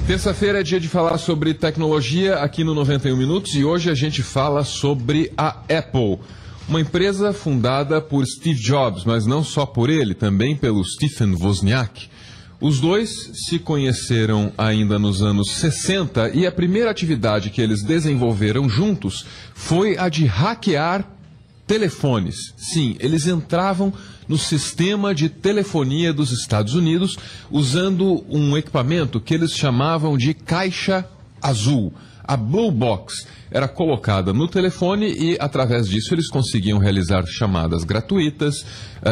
Terça-feira é dia de falar sobre tecnologia aqui no 91 Minutos e hoje a gente fala sobre a Apple. Uma empresa fundada por Steve Jobs, mas não só por ele, também pelo Stephen Wozniak. Os dois se conheceram ainda nos anos 60 e a primeira atividade que eles desenvolveram juntos foi a de hackear telefones. Sim, eles entravam no sistema de telefonia dos Estados Unidos usando um equipamento que eles chamavam de caixa azul. A Blue Box era colocada no telefone e, através disso, eles conseguiam realizar chamadas gratuitas,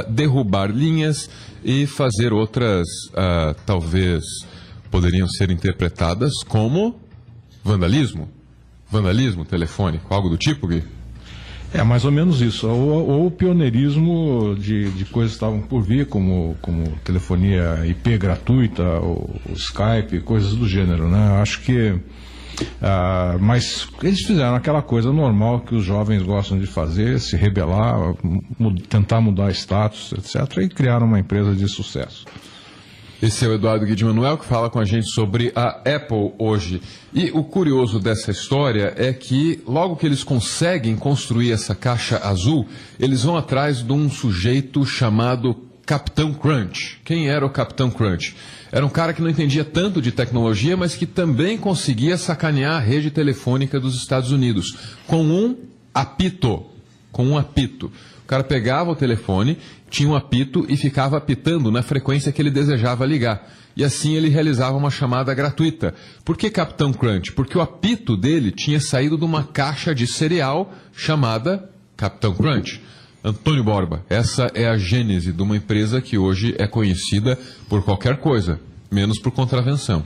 derrubar linhas e fazer outras, talvez, poderiam ser interpretadas como vandalismo. Vandalismo telefônico, algo do tipo, Gui? É mais ou menos isso, ou o pioneirismo de coisas que estavam por vir, como telefonia IP gratuita, o Skype, coisas do gênero, né? Acho que, mas eles fizeram aquela coisa normal que os jovens gostam de fazer, se rebelar, tentar mudar status, etc., e criaram uma empresa de sucesso. Esse é o Eduardo Guidi Manuel, que fala com a gente sobre a Apple hoje. E o curioso dessa história é que, logo que eles conseguem construir essa caixa azul, eles vão atrás de um sujeito chamado Capitão Crunch. Quem era o Capitão Crunch? Era um cara que não entendia tanto de tecnologia, mas que também conseguia sacanear a rede telefônica dos Estados Unidos com um apito. O cara pegava o telefone, tinha um apito e ficava apitando na frequência que ele desejava ligar. E assim ele realizava uma chamada gratuita. Por que Capitão Crunch? Porque o apito dele tinha saído de uma caixa de cereal chamada Capitão Crunch. Antônio Borba, essa é a gênese de uma empresa que hoje é conhecida por qualquer coisa, menos por contravenção.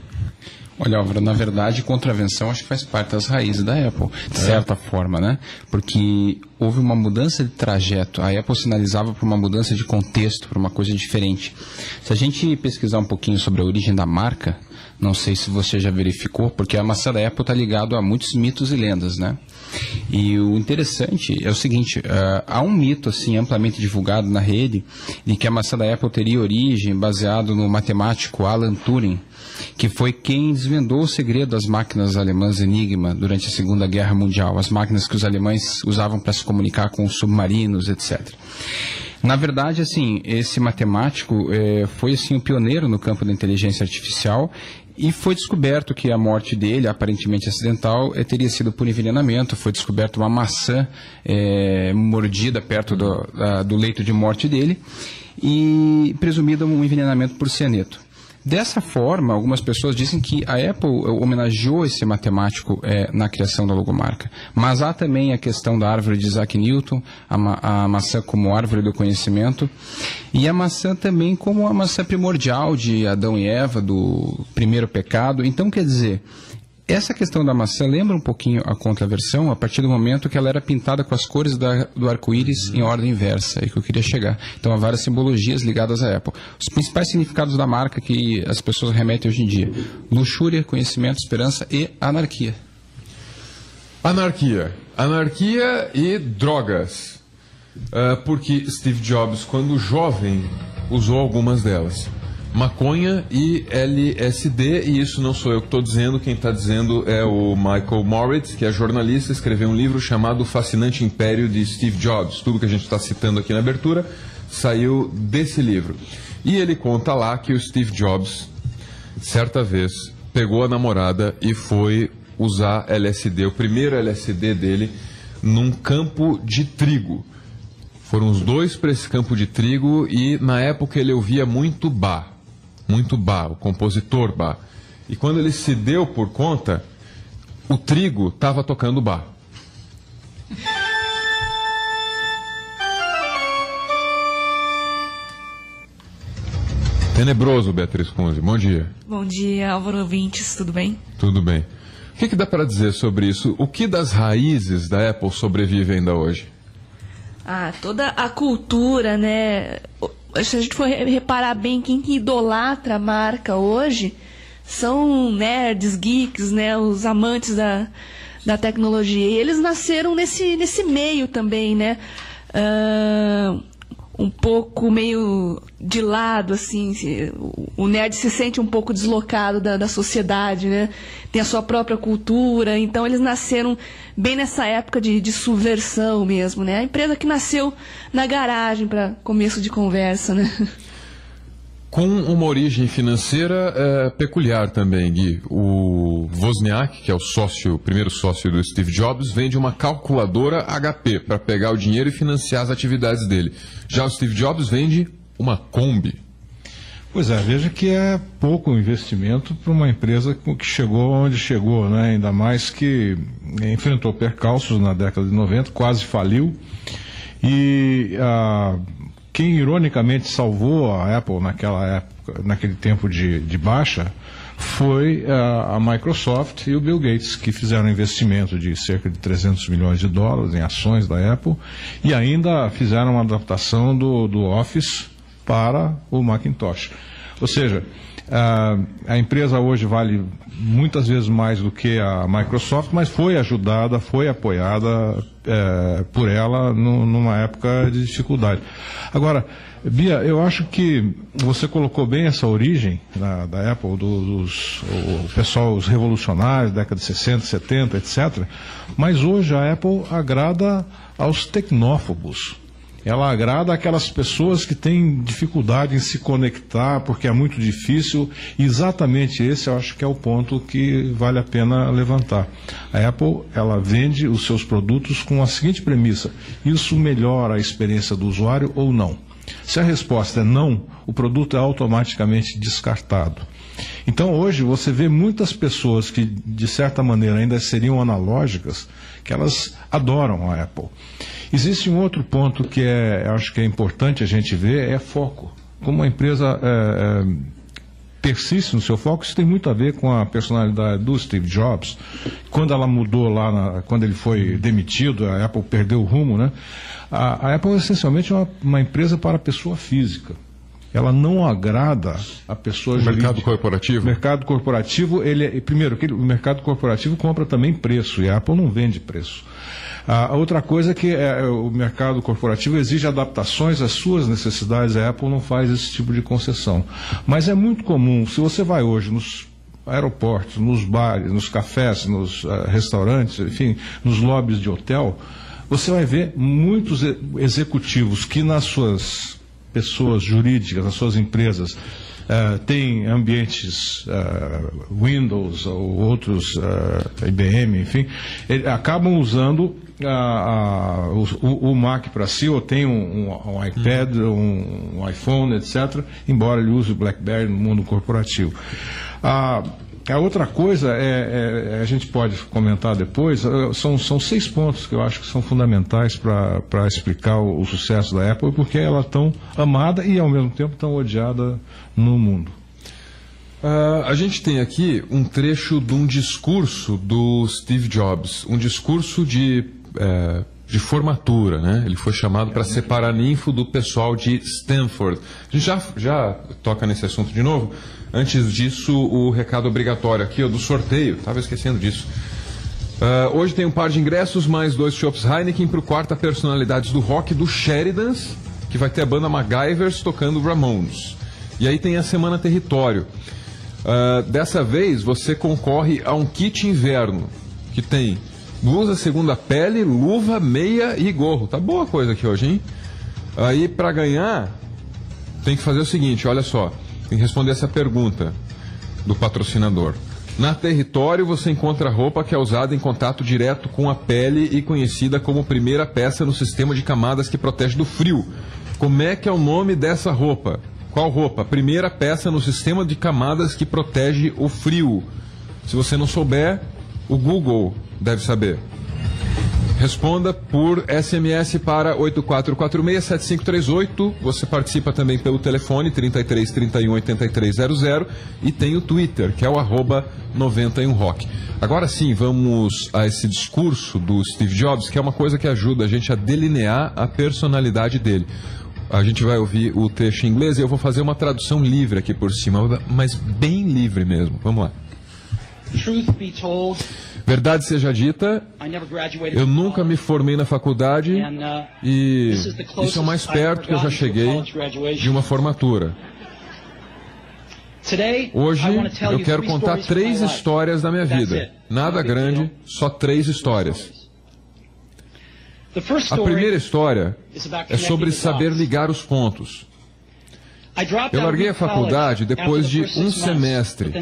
Olha, Álvaro, na verdade, contravenção acho que faz parte das raízes da Apple, de certa forma, né? Porque houve uma mudança de trajeto. A Apple sinalizava por uma mudança de contexto, por uma coisa diferente. Se a gente pesquisar um pouquinho sobre a origem da marca, não sei se você já verificou, porque a maçã da Apple está ligada a muitos mitos e lendas, né? E o interessante é o seguinte, há um mito assim amplamente divulgado na rede de que a maçã da Apple teria origem baseado no matemático Alan Turing, que foi quem desvendou o segredo das máquinas alemãs Enigma durante a Segunda Guerra Mundial, as máquinas que os alemães usavam para se comunicar com os submarinos, etc. Na verdade, assim, esse matemático foi assim, um pioneiro no campo da inteligência artificial e foi descoberto que a morte dele, aparentemente acidental, teria sido por envenenamento. Foi descoberta uma maçã mordida perto do leito de morte dele e presumida um envenenamento por cianeto. Dessa forma, algumas pessoas dizem que a Apple homenageou esse matemático na criação da logomarca. Mas há também a questão da árvore de Isaac Newton, a maçã como árvore do conhecimento, e a maçã também como a maçã primordial de Adão e Eva, do primeiro pecado. Então, quer dizer, essa questão da maçã lembra um pouquinho a contraversão a partir do momento que ela era pintada com as cores do arco-íris em ordem inversa, é que eu queria chegar. Então há várias simbologias ligadas à Apple. Os principais significados da marca que as pessoas remetem hoje em dia: luxúria, conhecimento, esperança e anarquia. Anarquia e drogas. Porque Steve Jobs, quando jovem, usou algumas delas. Maconha e LSD, e isso não sou eu que estou dizendo, quem está dizendo é o Michael Moritz, que é jornalista, escreveu um livro chamado O Fascinante Império de Steve Jobs. Tudo que a gente está citando aqui na abertura saiu desse livro. E ele conta lá que o Steve Jobs, certa vez, pegou a namorada e foi usar LSD, o primeiro LSD dele, num campo de trigo. Foram os dois para esse campo de trigo e na época ele ouvia muito Bach, o compositor Bach. E quando ele se deu por conta, o trigo estava tocando Bach. Tenebroso, Beatriz Kunze. Bom dia. Bom dia, Álvaro ouvintes, tudo bem? Tudo bem. O que dá para dizer sobre isso? O que das raízes da Apple sobrevive ainda hoje? Toda a cultura, né? Se a gente for reparar bem, quem que idolatra a marca hoje são nerds, geeks, né? Os amantes da tecnologia. E eles nasceram nesse meio também, né? um pouco meio de lado, assim, o nerd se sente um pouco deslocado da sociedade, né? Tem a sua própria cultura, então eles nasceram bem nessa época de subversão mesmo, né? A empresa que nasceu na garagem, para começo de conversa, né? Com uma origem financeira peculiar também, Gui. O Wozniak, que é o primeiro sócio do Steve Jobs, vende uma calculadora HP para pegar o dinheiro e financiar as atividades dele. Já o Steve Jobs vende uma Kombi. Pois é, veja que é pouco investimento para uma empresa que chegou onde chegou, né? Ainda mais que enfrentou percalços na década de 90, quase faliu. E quem ironicamente salvou a Apple naquela época, naquele tempo de baixa, foi a Microsoft e o Bill Gates, que fizeram um investimento de cerca de 300 milhões de dólares em ações da Apple e ainda fizeram uma adaptação do Office para o Macintosh. Ou seja, a empresa hoje vale muitas vezes mais do que a Microsoft, mas foi ajudada, foi apoiada por ela numa época de dificuldade. Agora, Bia, eu acho que você colocou bem essa origem da Apple, o pessoal, os revolucionários, década de 60, 70, etc. Mas hoje a Apple agrada aos tecnófobos. Ela agrada aquelas pessoas que têm dificuldade em se conectar, porque é muito difícil. E exatamente esse eu acho que é o ponto que vale a pena levantar. A Apple, ela vende os seus produtos com a seguinte premissa: isso melhora a experiência do usuário ou não? Se a resposta é não, o produto é automaticamente descartado. Então hoje você vê muitas pessoas que de certa maneira ainda seriam analógicas, que elas adoram a Apple. Existe um outro ponto que acho que é importante a gente ver, é foco. Como a empresa persiste no seu foco, isso tem muito a ver com a personalidade do Steve Jobs. Quando ela mudou lá, quando ele foi demitido, a Apple perdeu o rumo, né? A Apple é essencialmente uma empresa para a pessoa física. Ela não agrada a pessoa jurídica. Mercado corporativo? O mercado corporativo, primeiro, o mercado corporativo compra também preço, e a Apple não vende preço. A outra coisa é que o mercado corporativo exige adaptações às suas necessidades, a Apple não faz esse tipo de concessão. Mas é muito comum, se você vai hoje nos aeroportos, nos bares, nos cafés, nos restaurantes, enfim, nos lobbies de hotel, você vai ver muitos executivos que nas suas pessoas jurídicas, nas suas empresas, têm ambientes Windows ou outros IBM, enfim, acabam usando o Mac para si, ou tem um iPad, um iPhone, etc., embora ele use o BlackBerry no mundo corporativo. A outra coisa, a gente pode comentar depois, são 6 pontos que eu acho que são fundamentais para explicar o sucesso da Apple, porque ela é tão amada e ao mesmo tempo tão odiada no mundo. A gente tem aqui um trecho de um discurso do Steve Jobs, um discurso de formatura, né? Ele foi chamado para ser paraninfo do pessoal de Stanford. A gente já toca nesse assunto de novo. Antes disso, o recado obrigatório aqui, do sorteio. Estava esquecendo disso. Hoje tem um par de ingressos, mais 2 chopps Heineken para o quarta Personalidades do Rock do Sheridans, que vai ter a banda MacGyvers tocando Ramones. E aí tem a Semana Território. Dessa vez, você concorre a um kit inverno, que tem blusa segunda pele, luva, meia e gorro. Tá boa a coisa aqui hoje, hein? Aí, para ganhar, tem que fazer o seguinte, olha só. Tem que responder essa pergunta do patrocinador. Na Território, você encontra roupa que é usada em contato direto com a pele e conhecida como primeira peça no sistema de camadas que protege do frio. Como é que é o nome dessa roupa? Qual roupa? Primeira peça no sistema de camadas que protege o frio. Se você não souber, o Google deve saber. Responda por SMS para 8446-7538. Você participa também pelo telefone 33 31 83 00 e tem o Twitter, que é o @91rock. Agora sim, vamos a esse discurso do Steve Jobs, que é uma coisa que ajuda a gente a delinear a personalidade dele. A gente vai ouvir o trecho em inglês e eu vou fazer uma tradução livre aqui por cima, mas bem livre mesmo. Vamos lá. Truth be told, Verdade seja dita, eu nunca me formei na faculdade e isso é o mais perto que eu já cheguei de uma formatura. Hoje eu quero contar 3 histórias da minha vida. Nada grande, só 3 histórias. A primeira história é sobre saber ligar os pontos. Eu larguei a faculdade depois de um semestre,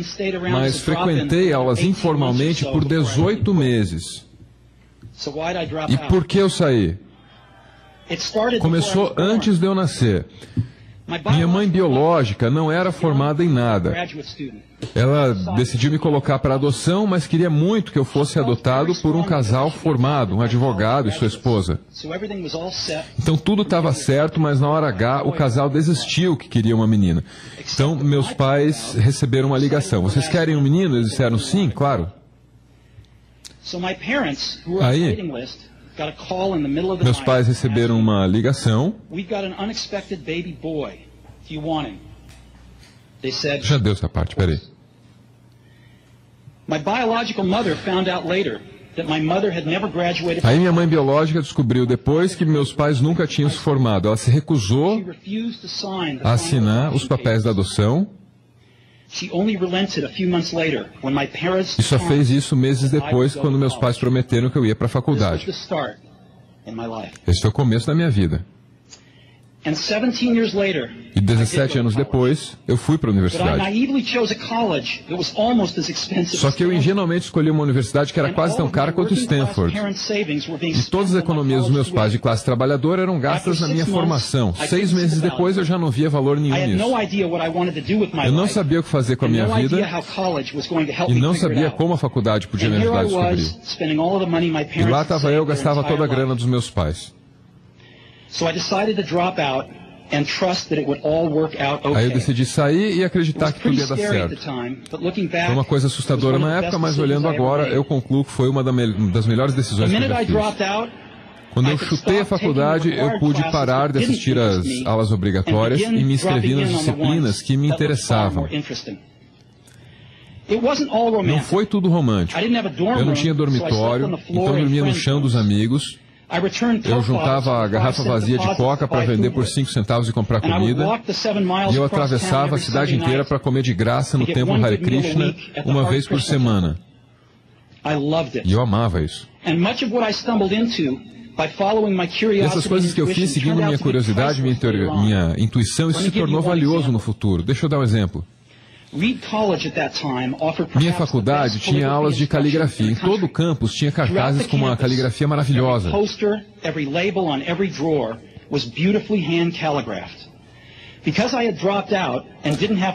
mas frequentei aulas informalmente por 18 meses. E por que eu saí? Começou antes de eu nascer. Minha mãe biológica não era formada em nada. Ela decidiu me colocar para adoção, mas queria muito que eu fosse adotado por um casal formado, um advogado e sua esposa. Então tudo estava certo, mas na hora H o casal desistiu que queria uma menina. Então meus pais receberam uma ligação. Vocês querem um menino? Eles disseram sim, claro. Aí, meus pais receberam uma ligação. Já deu essa parte, peraí. Aí minha mãe biológica descobriu depois que meus pais nunca tinham se formado. Ela se recusou a assinar os papéis da adoção. E só fez isso meses depois, quando meus pais prometeram que eu ia para a faculdade. Esse foi o começo da minha vida. E 17 anos depois, eu fui para a universidade. Só que eu ingenuamente escolhi uma universidade que era quase tão cara quanto Stanford. E todas as economias dos meus pais de classe trabalhadora eram gastas na minha formação. 6 meses depois, eu já não via valor nenhum nisso. Eu não sabia o que fazer com a minha vida e não sabia como a faculdade podia me ajudar a descobrir. E lá estava eu, gastava toda a grana dos meus pais. Aí eu decidi sair e acreditar que tudo ia dar certo. Foi uma coisa assustadora na época, mas olhando agora, eu concluo que foi uma das melhores decisões que eu já fiz. Quando eu chutei a faculdade, eu pude parar de assistir às aulas obrigatórias e me inscrevi nas disciplinas que me interessavam. Não foi tudo romântico. Eu não tinha dormitório, então eu dormia no chão dos amigos. Eu juntava a garrafa vazia de coca para vender por 5 centavos e comprar comida. E eu atravessava a cidade inteira para comer de graça no templo Hare Krishna uma vez por semana. E eu amava isso. E essas coisas que eu fiz seguindo minha curiosidade, minha intuição, isso se tornou valioso no futuro. Deixa eu dar um exemplo. Minha faculdade tinha aulas de caligrafia. Em todo o campus tinha cartazes com uma caligrafia maravilhosa.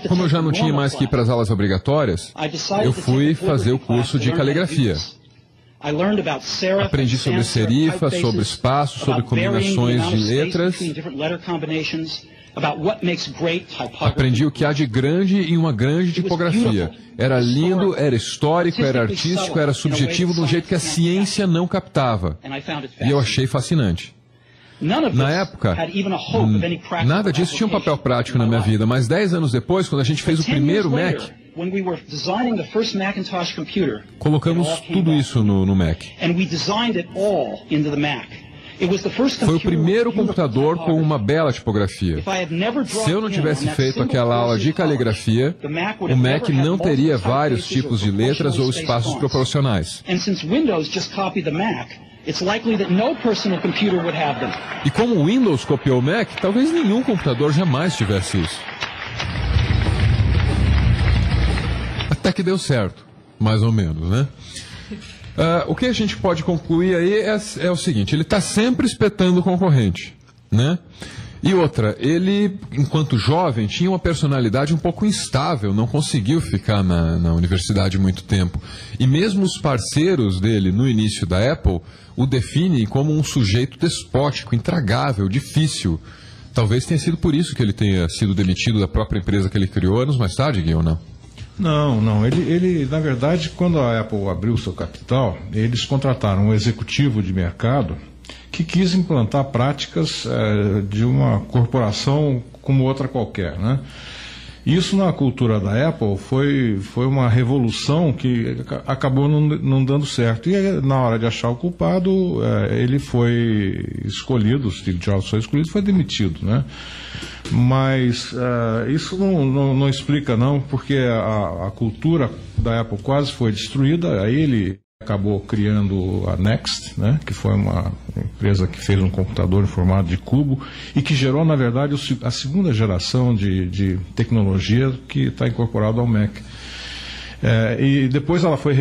Como eu já não tinha mais que ir para as aulas obrigatórias, eu fui fazer o curso de caligrafia. Aprendi sobre serifa, sobre espaço, sobre combinações de letras. Aprendi o que há de grande em uma grande tipografia. Era lindo, era histórico, era artístico, era subjetivo de um jeito que a ciência não captava. E eu achei fascinante. Na época, nada disso tinha um papel prático na minha vida, mas 10 anos depois, quando a gente fez o primeiro Mac, colocamos tudo isso no Mac. Foi o primeiro computador com uma bela tipografia. Se eu não tivesse feito aquela aula de caligrafia, o Mac não teria vários tipos de letras ou espaços proporcionais. E como o Windows copiou o Mac, talvez nenhum computador jamais tivesse isso. Até que deu certo, mais ou menos, né? O que a gente pode concluir aí é o seguinte: ele está sempre espetando o concorrente, né? E outra, ele, enquanto jovem, tinha uma personalidade um pouco instável, não conseguiu ficar na universidade muito tempo. E mesmo os parceiros dele, no início da Apple, o definem como um sujeito despótico, intragável, difícil. Talvez tenha sido por isso que ele tenha sido demitido da própria empresa que ele criou anos mais tarde, Gui, ou não? Não. Ele, na verdade, quando a Apple abriu seu capital, eles contrataram um executivo de mercado que quis implantar práticas de uma corporação como outra qualquer, né? Isso na cultura da Apple foi uma revolução que acabou não dando certo. E na hora de achar o culpado, ele foi escolhido, o Steve Jobs foi escolhido, foi demitido, né? Mas isso não explica não, porque a cultura da Apple quase foi destruída. Aí ele acabou criando a Next, né, que foi uma empresa que fez um computador em formato de cubo e que gerou, na verdade, a segunda geração de tecnologia que está incorporada ao Mac. E depois ela foi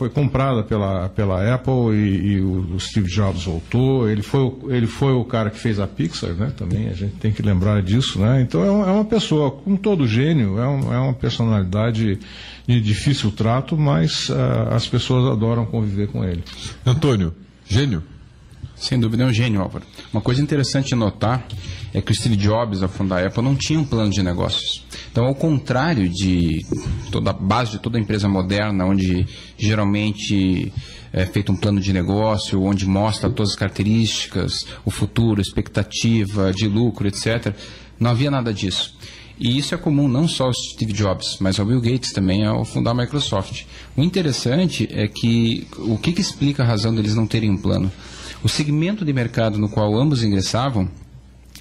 comprada pela Apple e o Steve Jobs voltou. Ele foi o cara que fez a Pixar, né? Também a gente tem que lembrar disso, né? Então é uma pessoa, com todo gênio, é uma personalidade de difícil trato, mas as pessoas adoram conviver com ele. Antônio, gênio? Sem dúvida é um gênio, Álvaro. Uma coisa interessante de notar é que o Steve Jobs, ao fundar a Apple, não tinha um plano de negócios. Então, ao contrário de toda a base de toda empresa moderna, onde geralmente é feito um plano de negócio, onde mostra todas as características, o futuro, expectativa de lucro, etc., não havia nada disso. E isso é comum não só ao Steve Jobs, mas ao Bill Gates também, ao fundar a Microsoft. O interessante é que o que explica a razão deles não terem um plano? O segmento de mercado no qual ambos ingressavam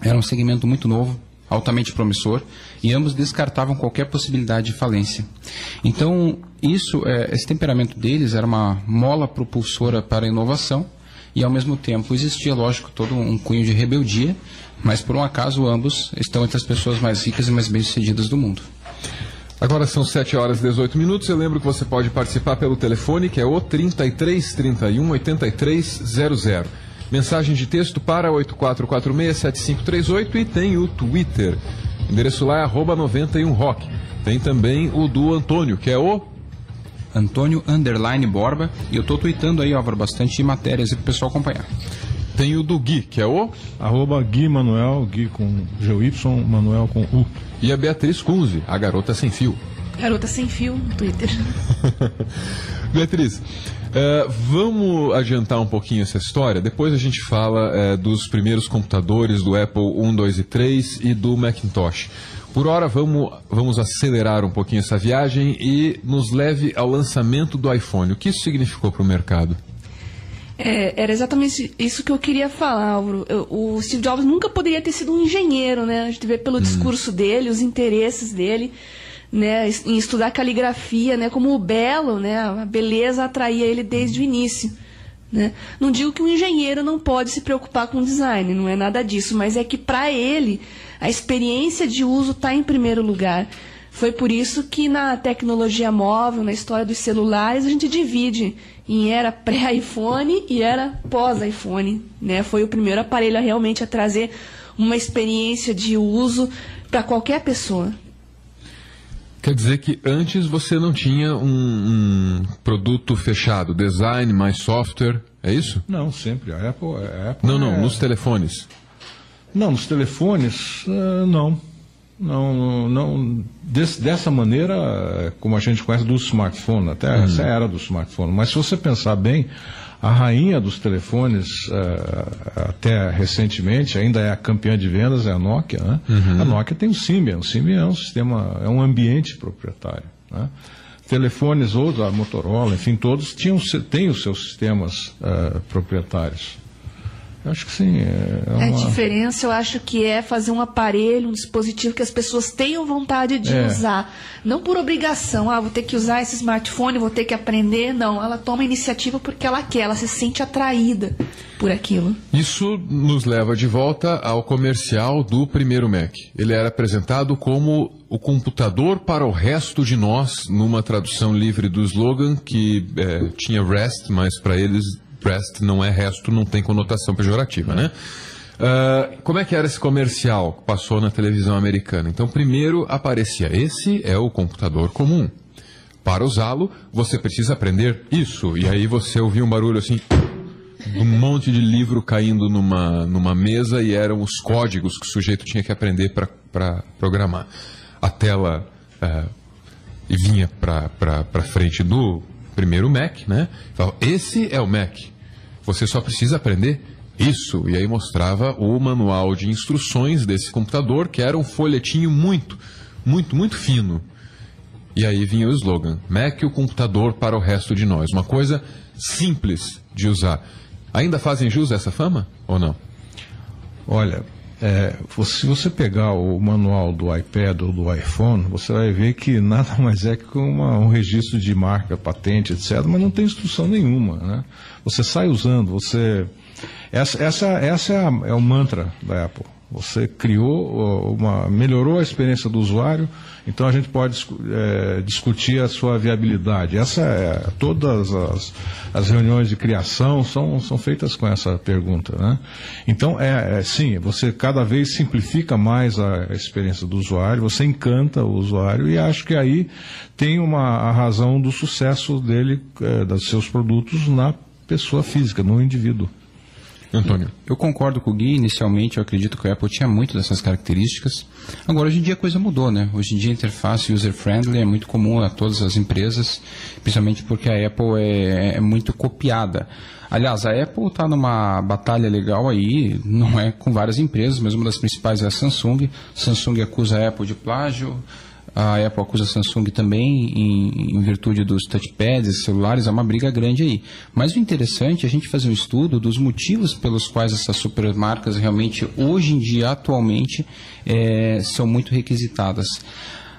era um segmento muito novo, altamente promissor, e ambos descartavam qualquer possibilidade de falência. Então, esse temperamento deles era uma mola propulsora para a inovação, e ao mesmo tempo existia, lógico, todo um cunho de rebeldia, mas por um acaso ambos estão entre as pessoas mais ricas e mais bem-sucedidas do mundo. Agora são 7h18. Eu lembro que você pode participar pelo telefone, que é o 3331-8300. Mensagem de texto para 8446-7538 e tem o Twitter. O endereço lá é @91rock. Tem também o do Antônio, que é o Antônio_Borba. E eu estou tweetando aí, Álvaro, bastante matérias aí para o pessoal acompanhar. Tem o do Gui, que é o @Gui Manuel, Gui com GY, Manuel com U. E a Beatriz Kunze, a garota sem fio. Garota sem fio no Twitter. Beatriz, vamos adiantar um pouquinho essa história. Depois a gente fala dos primeiros computadores do Apple 1, 2 e 3 e do Macintosh. Por hora, vamos acelerar um pouquinho essa viagem e nos leve ao lançamento do iPhone. O que isso significou para o mercado? Era exatamente isso que eu queria falar, Álvaro. O Steve Jobs nunca poderia ter sido um engenheiro, né? A gente vê pelo discurso dele, os interesses dele, né, em estudar caligrafia, né, como o belo, né, a beleza atraía ele desde o início. Né? Não digo que um engenheiro não pode se preocupar com design, não é nada disso, mas é que para ele a experiência de uso está em primeiro lugar. Foi por isso que na tecnologia móvel, na história dos celulares, a gente divide em era pré-iPhone e era pós-iPhone. Né? Foi o primeiro aparelho realmente a trazer uma experiência de uso para qualquer pessoa. Quer dizer que antes você não tinha um produto fechado, design mais software, é isso? Não, sempre. A Apple não, nos telefones. Não, nos telefones, não. Dessa maneira, como a gente conhece do smartphone, até essa era do smartphone. Mas se você pensar bem, a rainha dos telefones, até recentemente, ainda é a campeã de vendas, é a Nokia, né? A Nokia tem o Symbian. O Symbian é um sistema, é um ambiente proprietário, né? Telefones, ou a Motorola, enfim, todos têm os seus sistemas proprietários. Eu acho que sim. A diferença, eu acho que é fazer um aparelho, um dispositivo que as pessoas tenham vontade de usar. Não por obrigação, vou ter que usar esse smartphone, vou ter que aprender. Não, ela toma a iniciativa porque ela quer, ela se sente atraída por aquilo. Isso nos leva de volta ao comercial do primeiro Mac. Ele era apresentado como o computador para o resto de nós, numa tradução livre do slogan que tinha REST, mas para eles REST não é resto, não tem conotação pejorativa, né? Como é que era esse comercial que passou na televisão americana? Então, primeiro aparecia, esse é o computador comum. Para usá-lo, você precisa aprender isso. E aí você ouvia um barulho assim, um monte de livro caindo numa mesa e eram os códigos que o sujeito tinha que aprender para programar. A tela e vinha para frente do primeiro Mac, né? Falava, esse é o Mac. Você só precisa aprender isso. E aí mostrava o manual de instruções desse computador, que era um folhetinho muito, muito, muito fino. E aí vinha o slogan, Mac, o computador para o resto de nós. Uma coisa simples de usar. Ainda fazem jus a essa fama ou não? Olha, se você pegar o manual do iPad ou do iPhone, você vai ver que nada mais é que um registro de marca, patente, etc., mas não tem instrução nenhuma, né? Você sai usando, Essa é o mantra da Apple. Você melhorou a experiência do usuário, então a gente pode discutir a sua viabilidade. Todas as reuniões de criação são feitas com essa pergunta, né? Então, sim, você cada vez simplifica mais a experiência do usuário, você encanta o usuário e acho que aí tem a razão do sucesso dele, dos seus produtos na pessoa física, no indivíduo. Antônio. Eu concordo com o Gui, inicialmente eu acredito que a Apple tinha muito dessas características. Agora, hoje em dia a coisa mudou, né? Hoje em dia a interface user-friendly é muito comum a todas as empresas, principalmente porque a Apple é muito copiada. Aliás, a Apple está numa batalha legal aí, não é com várias empresas, mas uma das principais é a Samsung. Samsung acusa a Apple de plágio. A Apple acusa a Samsung também em virtude dos touchpads e celulares, é uma briga grande aí. Mas o interessante é a gente fazer um estudo dos motivos pelos quais essas supermarcas realmente, hoje em dia, atualmente, são muito requisitadas.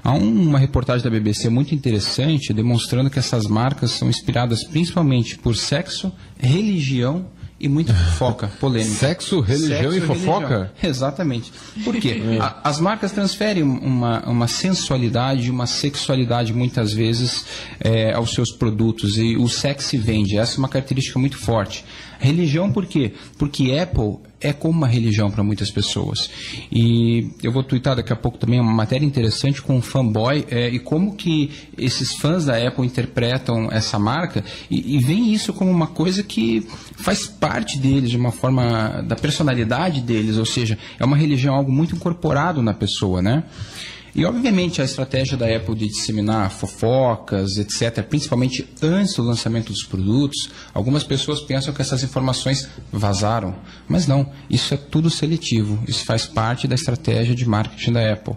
Há uma reportagem da BBC muito interessante demonstrando que essas marcas são inspiradas principalmente por sexo, religião e muita fofoca, polêmica. Sexo, religião e fofoca? Religião. Exatamente. Por quê? As marcas transferem uma sensualidade, uma sexualidade, muitas vezes, aos seus produtos. E o sexo se vende. Essa é uma característica muito forte. Religião, por quê? Porque Apple é como uma religião para muitas pessoas. E eu vou twittar daqui a pouco também uma matéria interessante com um fanboy e como que esses fãs da Apple interpretam essa marca e veem isso como uma coisa que faz parte deles, de uma forma da personalidade deles, ou seja, é uma religião, algo muito incorporado na pessoa, né? E, obviamente, a estratégia da Apple de disseminar fofocas, etc., principalmente antes do lançamento dos produtos, algumas pessoas pensam que essas informações vazaram. Mas não, isso é tudo seletivo. Isso faz parte da estratégia de marketing da Apple.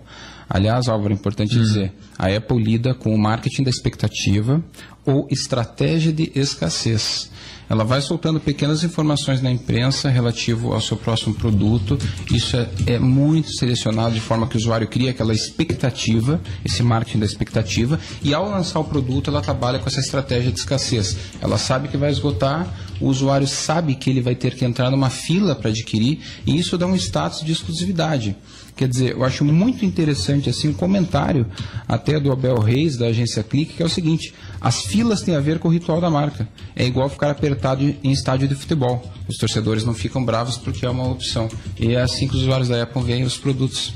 Aliás, Álvaro, é importante dizer, a Apple lida com o marketing da expectativa ou estratégia de escassez. Ela vai soltando pequenas informações na imprensa relativo ao seu próximo produto. Isso é muito selecionado de forma que o usuário cria aquela expectativa, esse marketing da expectativa, e ao lançar o produto ela trabalha com essa estratégia de escassez. Ela sabe que vai esgotar, o usuário sabe que ele vai ter que entrar numa fila para adquirir, e isso dá um status de exclusividade. Quer dizer, eu acho muito interessante assim, um comentário até do Abel Reis, da agência Clique, que é o seguinte: as filas têm a ver com o ritual da marca. É igual ficar apertado em estádio de futebol. Os torcedores não ficam bravos porque é uma opção. E é assim que os usuários da Apple veem os produtos.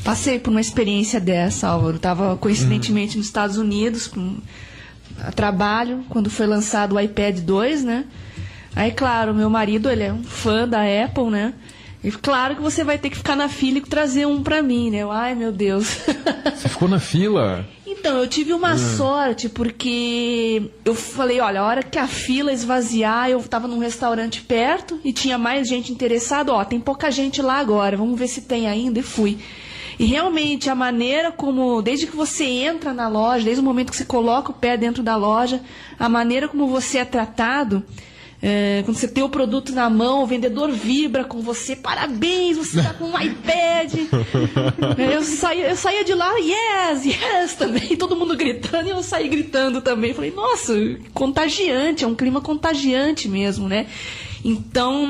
Passei por uma experiência dessa, Álvaro. Estava coincidentemente nos Estados Unidos a trabalho, quando foi lançado o iPad 2, né? Aí, claro, meu marido, ele é um fã da Apple, né? E claro que você vai ter que ficar na fila e trazer um pra mim, né? Ai, meu Deus. Você ficou na fila? Então, eu tive uma sorte, porque eu falei, olha, a hora que a fila esvaziar, eu tava num restaurante perto e tinha mais gente interessada. Ó, tem pouca gente lá agora, vamos ver se tem ainda, e fui. E realmente, a maneira como, desde que você entra na loja, desde o momento que você coloca o pé dentro da loja, a maneira como você é tratado... quando você tem o produto na mão, o vendedor vibra com você, parabéns, você está com um iPad. Eu saía de lá, yes, também, todo mundo gritando, e eu saí gritando também. Falei, nossa, contagiante, é um clima contagiante mesmo, né? Então,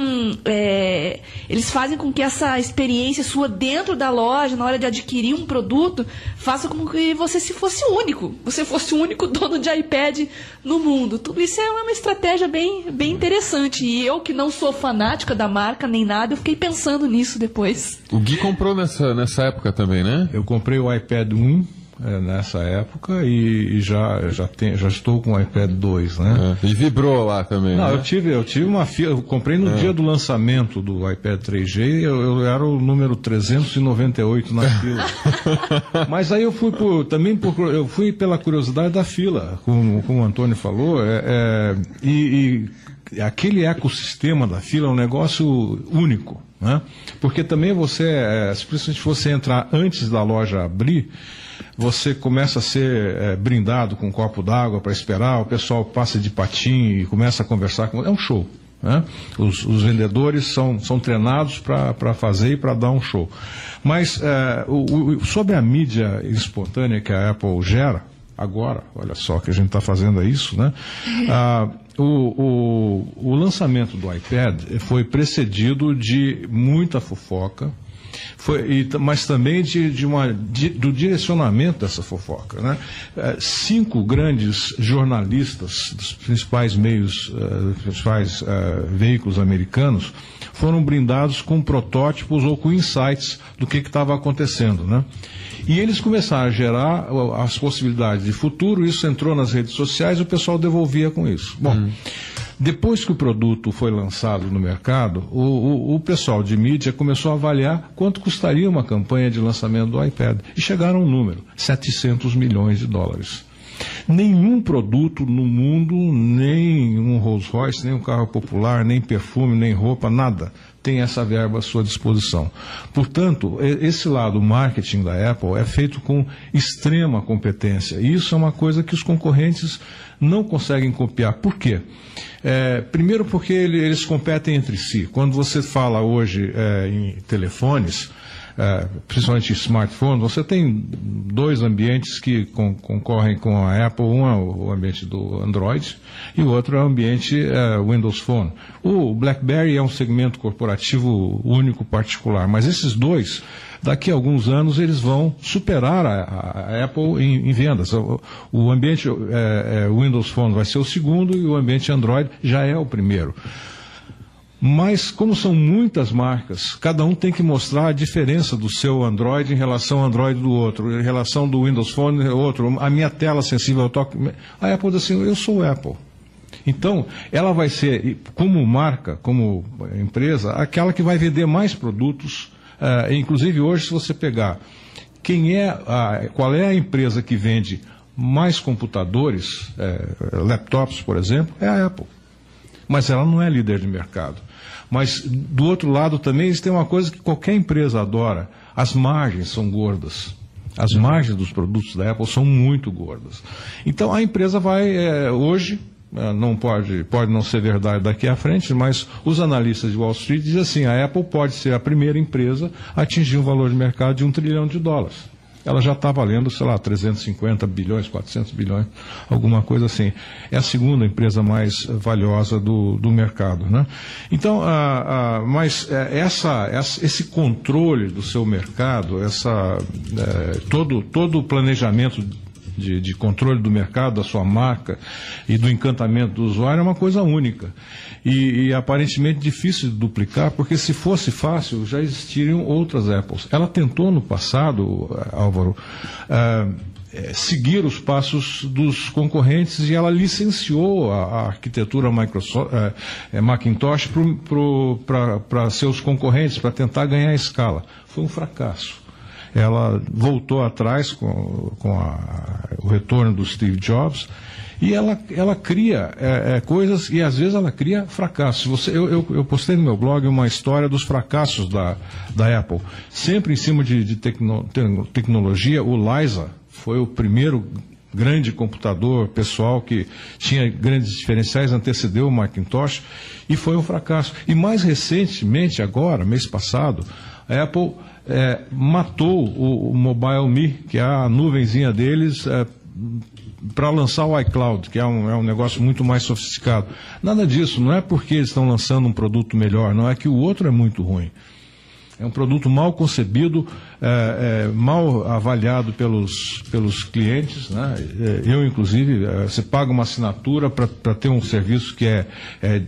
eles fazem com que essa experiência sua dentro da loja, na hora de adquirir um produto, faça com que você fosse único. Você fosse o único dono de iPad no mundo. Tudo isso é uma estratégia bem interessante. E eu, que não sou fanática da marca nem nada, eu fiquei pensando nisso depois. O Gui comprou nessa época também, né? Eu comprei o iPad 1 nessa época e já estou com o iPad 2, né? E vibrou lá também, Não, né? eu tive uma fila, eu comprei no dia do lançamento do iPad 3G, eu era o número 398 na fila. Mas aí eu fui pela curiosidade da fila, como o Antônio falou, e aquele ecossistema da fila é um negócio único, né? Porque também principalmente se você entrar antes da loja abrir, você começa a ser brindado com um copo d'água para esperar, o pessoal passa de patinho e começa a conversar com... É um show. Né? Os vendedores são treinados para fazer e para dar um show. Mas sobre a mídia espontânea que a Apple gera, agora, olha só que a gente está fazendo isso, né? O lançamento do iPad foi precedido de muita fofoca, mas também do direcionamento dessa fofoca, né? 5 grandes jornalistas dos principais meios, principais veículos americanos foram brindados com protótipos ou com insights do que estava acontecendo, né? E eles começaram a gerar as possibilidades de futuro, isso entrou nas redes sociais e o pessoal devolvia com isso. Bom, depois que o produto foi lançado no mercado, o pessoal de mídia começou a avaliar quanto custaria uma campanha de lançamento do iPad. E chegaram a um número, $700 milhões. Nenhum produto no mundo, nem um Rolls Royce, nem um carro popular, nem perfume, nem roupa, nada tem essa verba à sua disposição. Portanto, esse lado marketing da Apple é feito com extrema competência. E isso é uma coisa que os concorrentes não conseguem copiar. Por quê? Primeiro porque eles competem entre si. Quando você fala hoje em telefones, principalmente smartphone, você tem 2 ambientes que concorrem com a Apple. Um é o ambiente do Android e o outro é o ambiente Windows Phone. O BlackBerry é um segmento corporativo único, particular, mas esses 2, daqui a alguns anos, eles vão superar a Apple em vendas. O ambiente Windows Phone vai ser o segundo e o ambiente Android já é o primeiro. Mas, como são muitas marcas, cada um tem que mostrar a diferença do seu Android em relação ao Android do outro, em relação do Windows Phone ao outro. A minha tela sensível ao toque... A Apple diz assim, eu sou Apple. Então, ela vai ser, como marca, como empresa, aquela que vai vender mais produtos. Inclusive, hoje, se você pegar qual é a empresa que vende mais computadores, laptops, por exemplo, é a Apple. Mas ela não é líder de mercado. Mas, do outro lado, também eles têm uma coisa que qualquer empresa adora. As margens são gordas. As margens dos produtos da Apple são muito gordas. Então, a empresa vai, hoje, não pode não ser verdade daqui à frente, mas os analistas de Wall Street dizem assim, a Apple pode ser a primeira empresa a atingir um valor de mercado de $1 trilhão. Ela já está valendo, sei lá, 350 bilhões, 400 bilhões, alguma coisa assim. É a segunda empresa mais valiosa do mercado, né? Então, esse controle do seu mercado, todo o planejamento de controle do mercado, da sua marca e do encantamento do usuário é uma coisa única. E aparentemente difícil de duplicar, porque se fosse fácil, já existiriam outras Apples. Ela tentou no passado, Álvaro, seguir os passos dos concorrentes e ela licenciou a arquitetura Macintosh para seus concorrentes, para tentar ganhar escala. Foi um fracasso. Ela voltou atrás com o retorno do Steve Jobs e ela cria coisas e às vezes ela cria fracassos. Eu postei no meu blog uma história dos fracassos da Apple. Sempre em cima de tecnologia, o Lisa foi o primeiro grande computador pessoal que tinha grandes diferenciais, antecedeu o Macintosh e foi um fracasso. E mais recentemente, agora, mês passado, a Apple matou o Mobile Me, que é a nuvenzinha deles, para lançar o iCloud, que é um negócio muito mais sofisticado. Nada disso, não é porque eles estão lançando um produto melhor, não é que o outro é muito ruim. É um produto mal concebido, mal avaliado pelos clientes, né? Eu, inclusive, você paga uma assinatura para ter um serviço que é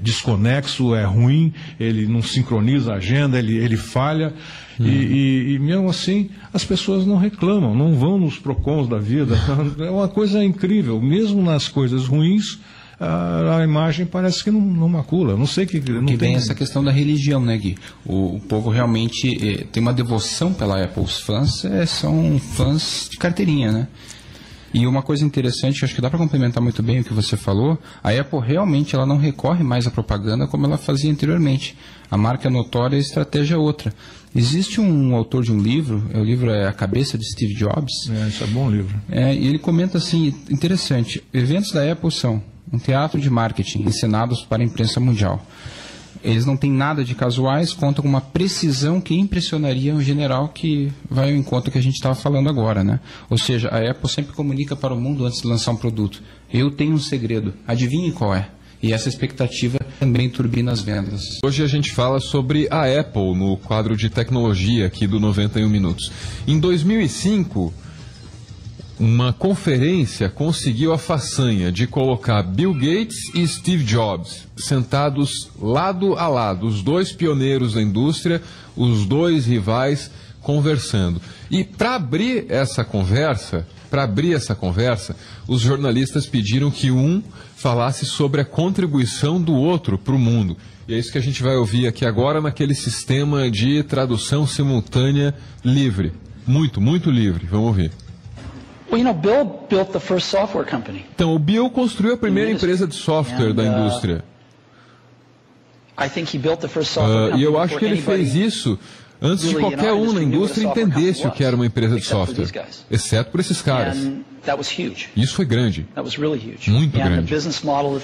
desconexo, é ruim, ele não sincroniza a agenda, ele falha. E mesmo assim, as pessoas não reclamam, não vão nos PROCONs da vida. É uma coisa incrível. Mesmo nas coisas ruins, a imagem parece que não macula. Não sei que... Não que tem... vem essa questão da religião, né, Gui? O povo realmente tem uma devoção pela Apple. Os fãs são fãs de carteirinha, né? E uma coisa interessante, acho que dá para complementar muito bem o que você falou, a Apple realmente ela não recorre mais à propaganda como ela fazia anteriormente. A marca é notória e a estratégia é outra. Existe um autor de um livro, o livro é A Cabeça de Steve Jobs. Isso é bom livro. E ele comenta assim, interessante, eventos da Apple são um teatro de marketing ensinados para a imprensa mundial. Eles não têm nada de casuais, contam com uma precisão que impressionaria um general, que vai ao encontro que a gente estava falando agora, né? Ou seja, a Apple sempre comunica para o mundo antes de lançar um produto. Eu tenho um segredo, adivinhe qual é? E essa expectativa também turbina as vendas. Hoje a gente fala sobre a Apple no quadro de tecnologia aqui do 91 Minutos. Em 2005... uma conferência conseguiu a façanha de colocar Bill Gates e Steve Jobs sentados lado a lado, os dois pioneiros da indústria, os dois rivais conversando. E para abrir essa conversa, os jornalistas pediram que um falasse sobre a contribuição do outro para o mundo. E é isso que a gente vai ouvir aqui agora naquele sistema de tradução simultânea livre. Muito, muito livre. Vamos ouvir. Bill built the first software company. Então, o Bill construiu a primeira empresa de software da indústria. E eu acho que ele fez isso antes de qualquer um na indústria entendesse o que era uma empresa de software, exceto por esses caras. Isso foi grande, muito grande.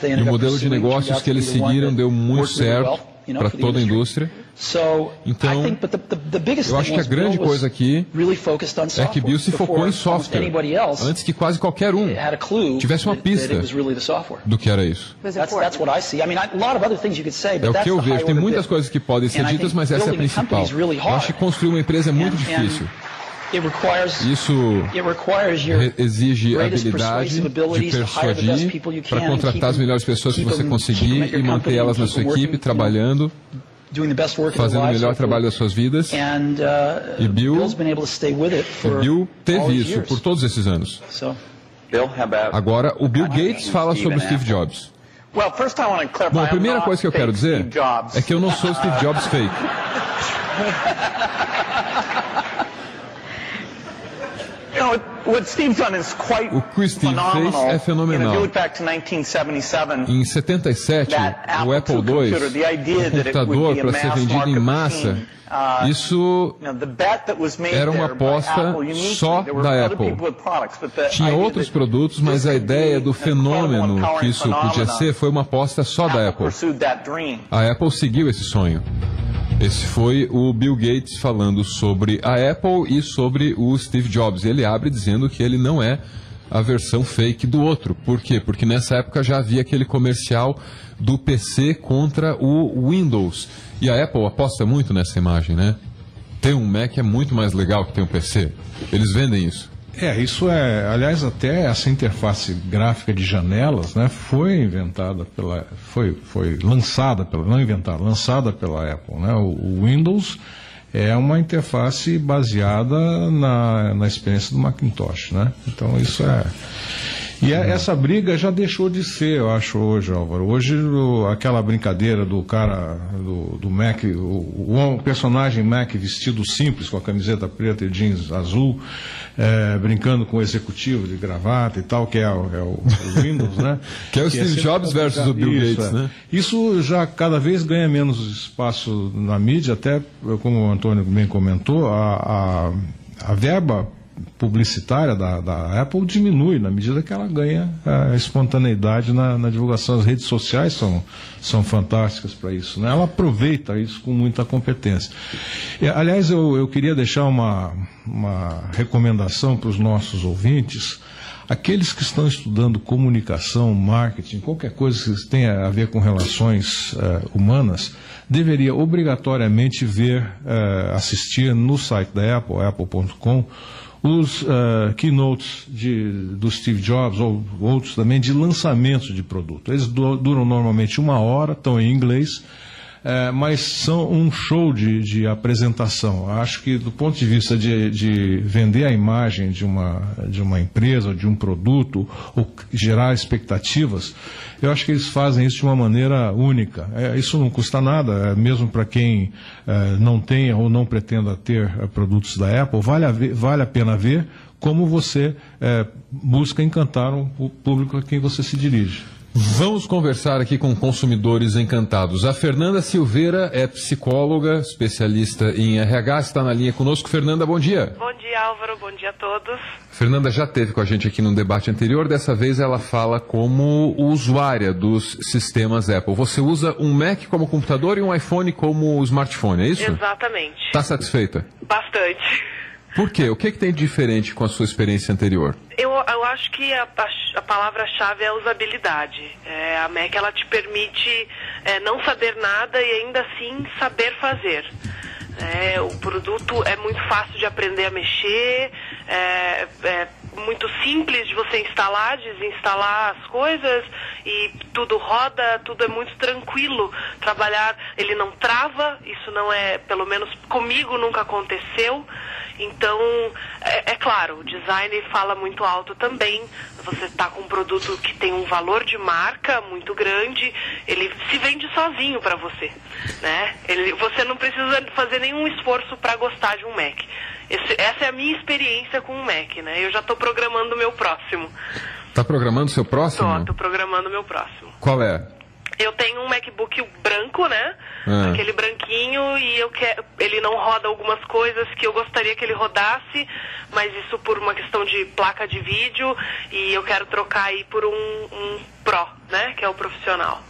E o modelo de negócios que eles seguiram deu muito certo para toda a indústria. Então, eu acho que a grande coisa aqui é que Bill se focou em software, antes que quase qualquer um tivesse uma pista do que era isso. É o que eu vejo. Tem muitas coisas que podem ser ditas, mas essa é a principal. Eu acho que construir uma empresa é muito difícil. Isso exige habilidade de persuadir para contratar as melhores pessoas que você conseguir e manter elas na sua equipe, trabalhando, fazendo o melhor trabalho das suas vidas. E Bill teve isso por todos esses anos. Agora, o Bill Gates fala sobre o Steve Jobs. Bom, a primeira coisa que eu quero dizer é que eu não sou Steve Jobs fake. O que o Steve fez é fenomenal. Em 77, o Apple II, o computador para ser vendido em massa, isso era uma aposta só da Apple. Tinha outros produtos, mas a ideia do fenômeno que isso podia ser foi uma aposta só da Apple. A Apple seguiu esse sonho. Esse foi o Bill Gates falando sobre a Apple e sobre o Steve Jobs. Ele abre dizendo que ele não é a versão fake do outro. Por quê? Porque nessa época já havia aquele comercial do PC contra o Windows. E a Apple aposta muito nessa imagem, né? Ter um Mac é muito mais legal que ter um PC. Eles vendem isso. Isso é, aliás, até essa interface gráfica de janelas, né, foi inventada lançada pela Apple, né? O Windows é uma interface baseada na experiência do Macintosh, né? Então isso é... E essa briga já deixou de ser, eu acho, hoje, Álvaro. Hoje, aquela brincadeira do cara, do Mac, o personagem Mac vestido simples, com a camiseta preta e jeans azul, brincando com o executivo de gravata e tal, que é o Windows, né? Que é o Steve Jobs versus o Bill Gates, né? Isso já cada vez ganha menos espaço na mídia, até, como o Antônio bem comentou, a verba publicitária da Apple diminui na medida que ela ganha espontaneidade na divulgação. As redes sociais são fantásticas para isso, né? Ela aproveita isso com muita competência. Aliás, eu queria deixar uma recomendação para os nossos ouvintes. Aqueles que estão estudando comunicação, marketing, qualquer coisa que tenha a ver com relações humanas, deveria obrigatoriamente assistir no site da Apple, apple.com, os keynotes do Steve Jobs, ou outros também, de lançamento de produto. Eles duram normalmente 1 hora, estão em inglês, mas são um show de apresentação. Acho que do ponto de vista de vender a imagem de uma empresa, ou de um produto, ou gerar expectativas, eu acho que eles fazem isso de uma maneira única. Isso não custa nada, mesmo para quem não tenha ou não pretenda ter produtos da Apple, vale a pena ver como você busca encantar o público a quem você se dirige. Vamos conversar aqui com consumidores encantados. A Fernanda Silveira é psicóloga, especialista em RH, está na linha conosco. Fernanda, bom dia. Bom dia, Álvaro. Bom dia a todos. Fernanda já esteve com a gente aqui num debate anterior. Dessa vez ela fala como usuária dos sistemas Apple. Você usa um Mac como computador e um iPhone como smartphone, é isso? Exatamente. Está satisfeita? Bastante. Por quê? O que tem de diferente com a sua experiência anterior? Eu acho que a palavra-chave é a usabilidade. A Mac, ela te permite não saber nada e ainda assim saber fazer. O produto é muito fácil de aprender a mexer, é muito simples de você instalar, desinstalar as coisas e tudo roda, tudo é muito tranquilo. Trabalhar, ele não trava, isso não é, pelo menos comigo nunca aconteceu. Então, é claro, o design fala muito alto também. Você está com um produto que tem um valor de marca muito grande, ele se vende sozinho para você, né? Você não precisa fazer nenhum esforço para gostar de um Mac. Essa é a minha experiência com o Mac, né? Eu já estou programando o meu próximo. Está programando o seu próximo? Estou programando o meu próximo. Qual é? Eu tenho um MacBook branco, né? Aquele branquinho, e ele não roda algumas coisas que eu gostaria que ele rodasse, mas isso por uma questão de placa de vídeo, e eu quero trocar aí por um Pro, né? Que é o profissional.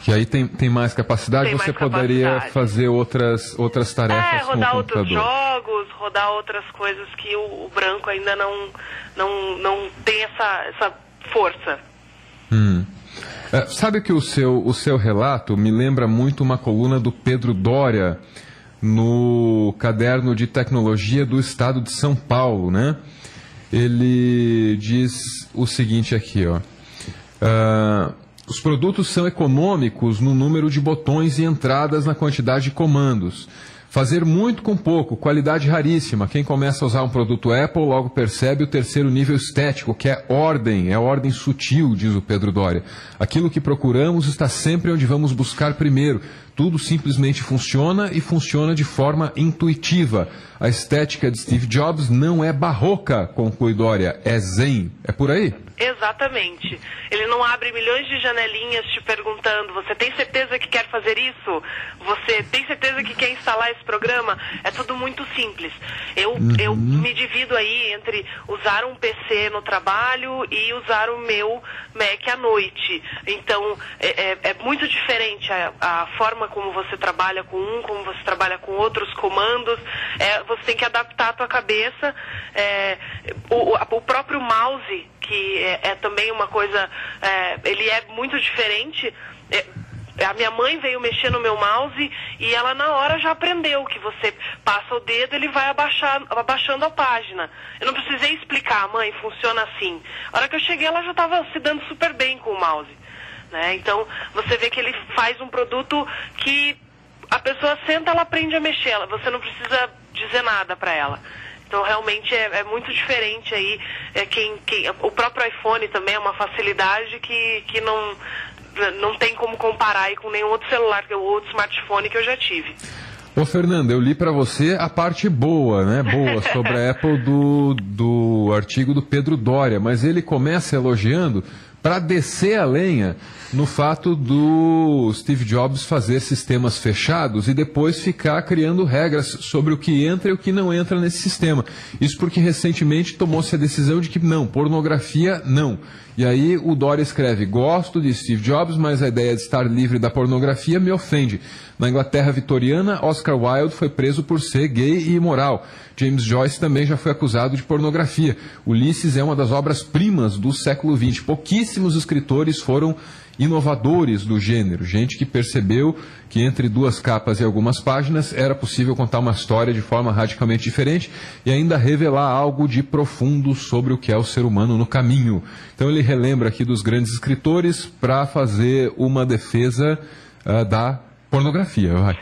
Que aí tem mais capacidade, tem você mais poderia capacidade. fazer outras tarefas com o rodar computador. outros jogos, rodar outras coisas que o branco ainda não tem essa força. Sabe que o seu relato me lembra muito uma coluna do Pedro Doria no Caderno de Tecnologia do Estado de São Paulo, né? Ele diz o seguinte aqui, ó. Os produtos são econômicos no número de botões e entradas na quantidade de comandos. Fazer muito com pouco, qualidade raríssima. Quem começa a usar um produto Apple logo percebe o terceiro nível estético, que é ordem sutil, diz o Pedro Doria. Aquilo que procuramos está sempre onde vamos buscar primeiro. Tudo simplesmente funciona e funciona de forma intuitiva. A estética de Steve Jobs não é barroca, conclui Doria, é zen. É por aí? Exatamente. Ele não abre milhões de janelinhas te perguntando: você tem certeza que quer fazer isso? Você tem certeza que quer instalar esse programa? É tudo muito simples. Eu me divido aí entre usar um PC no trabalho e usar o meu Mac à noite. Então, é muito diferente a forma como você trabalha com como você trabalha com outros comandos. Você tem que adaptar a tua cabeça. O próprio mouse, que é também uma coisa, ele é muito diferente. A minha mãe veio mexer no meu mouse e ela na hora já aprendeu que você passa o dedo, ele vai abaixando a página. Eu não precisei explicar: mãe, funciona assim. A hora que eu cheguei, ela já estava se dando super bem com o mouse, né? Então, você vê que ele faz um produto que a pessoa senta, ela aprende a mexer, você não precisa dizer nada para ela. Então, realmente é muito diferente aí. O próprio iPhone também é uma facilidade que não tem como comparar aí com nenhum outro celular, ou outro smartphone que eu já tive. Ô, Fernanda, eu li para você a parte boa, né? Boa sobre a Apple do artigo do Pedro Doria, mas ele começa elogiando para descer a lenha no fato do Steve Jobs fazer sistemas fechados e depois ficar criando regras sobre o que entra e o que não entra nesse sistema. Isso porque recentemente tomou-se a decisão de que não, pornografia não. E aí o Doria escreve: gosto de Steve Jobs, mas a ideia de estar livre da pornografia me ofende. Na Inglaterra vitoriana, Oscar Wilde foi preso por ser gay e imoral. James Joyce também já foi acusado de pornografia. Ulisses é uma das obras-primas do século XX. Pouquíssimos escritores foram inovadores do gênero, gente que percebeu que entre duas capas e algumas páginas era possível contar uma história de forma radicalmente diferente e ainda revelar algo de profundo sobre o que é o ser humano no caminho. Então ele relembra aqui dos grandes escritores para fazer uma defesa da pornografia. Vai.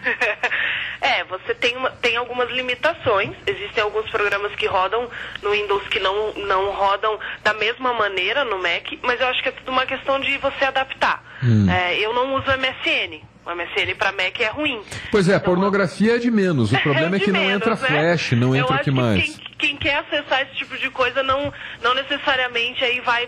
Você tem algumas limitações. Existem alguns programas que rodam no Windows que não rodam da mesma maneira no Mac, mas eu acho que é tudo uma questão de você adaptar. Eu não uso MSN, O MSN para Mac é ruim. Pois é, então, pornografia é de menos. O problema é que não entra flash, não entra o que mais. Quem quer acessar esse tipo de coisa não necessariamente aí vai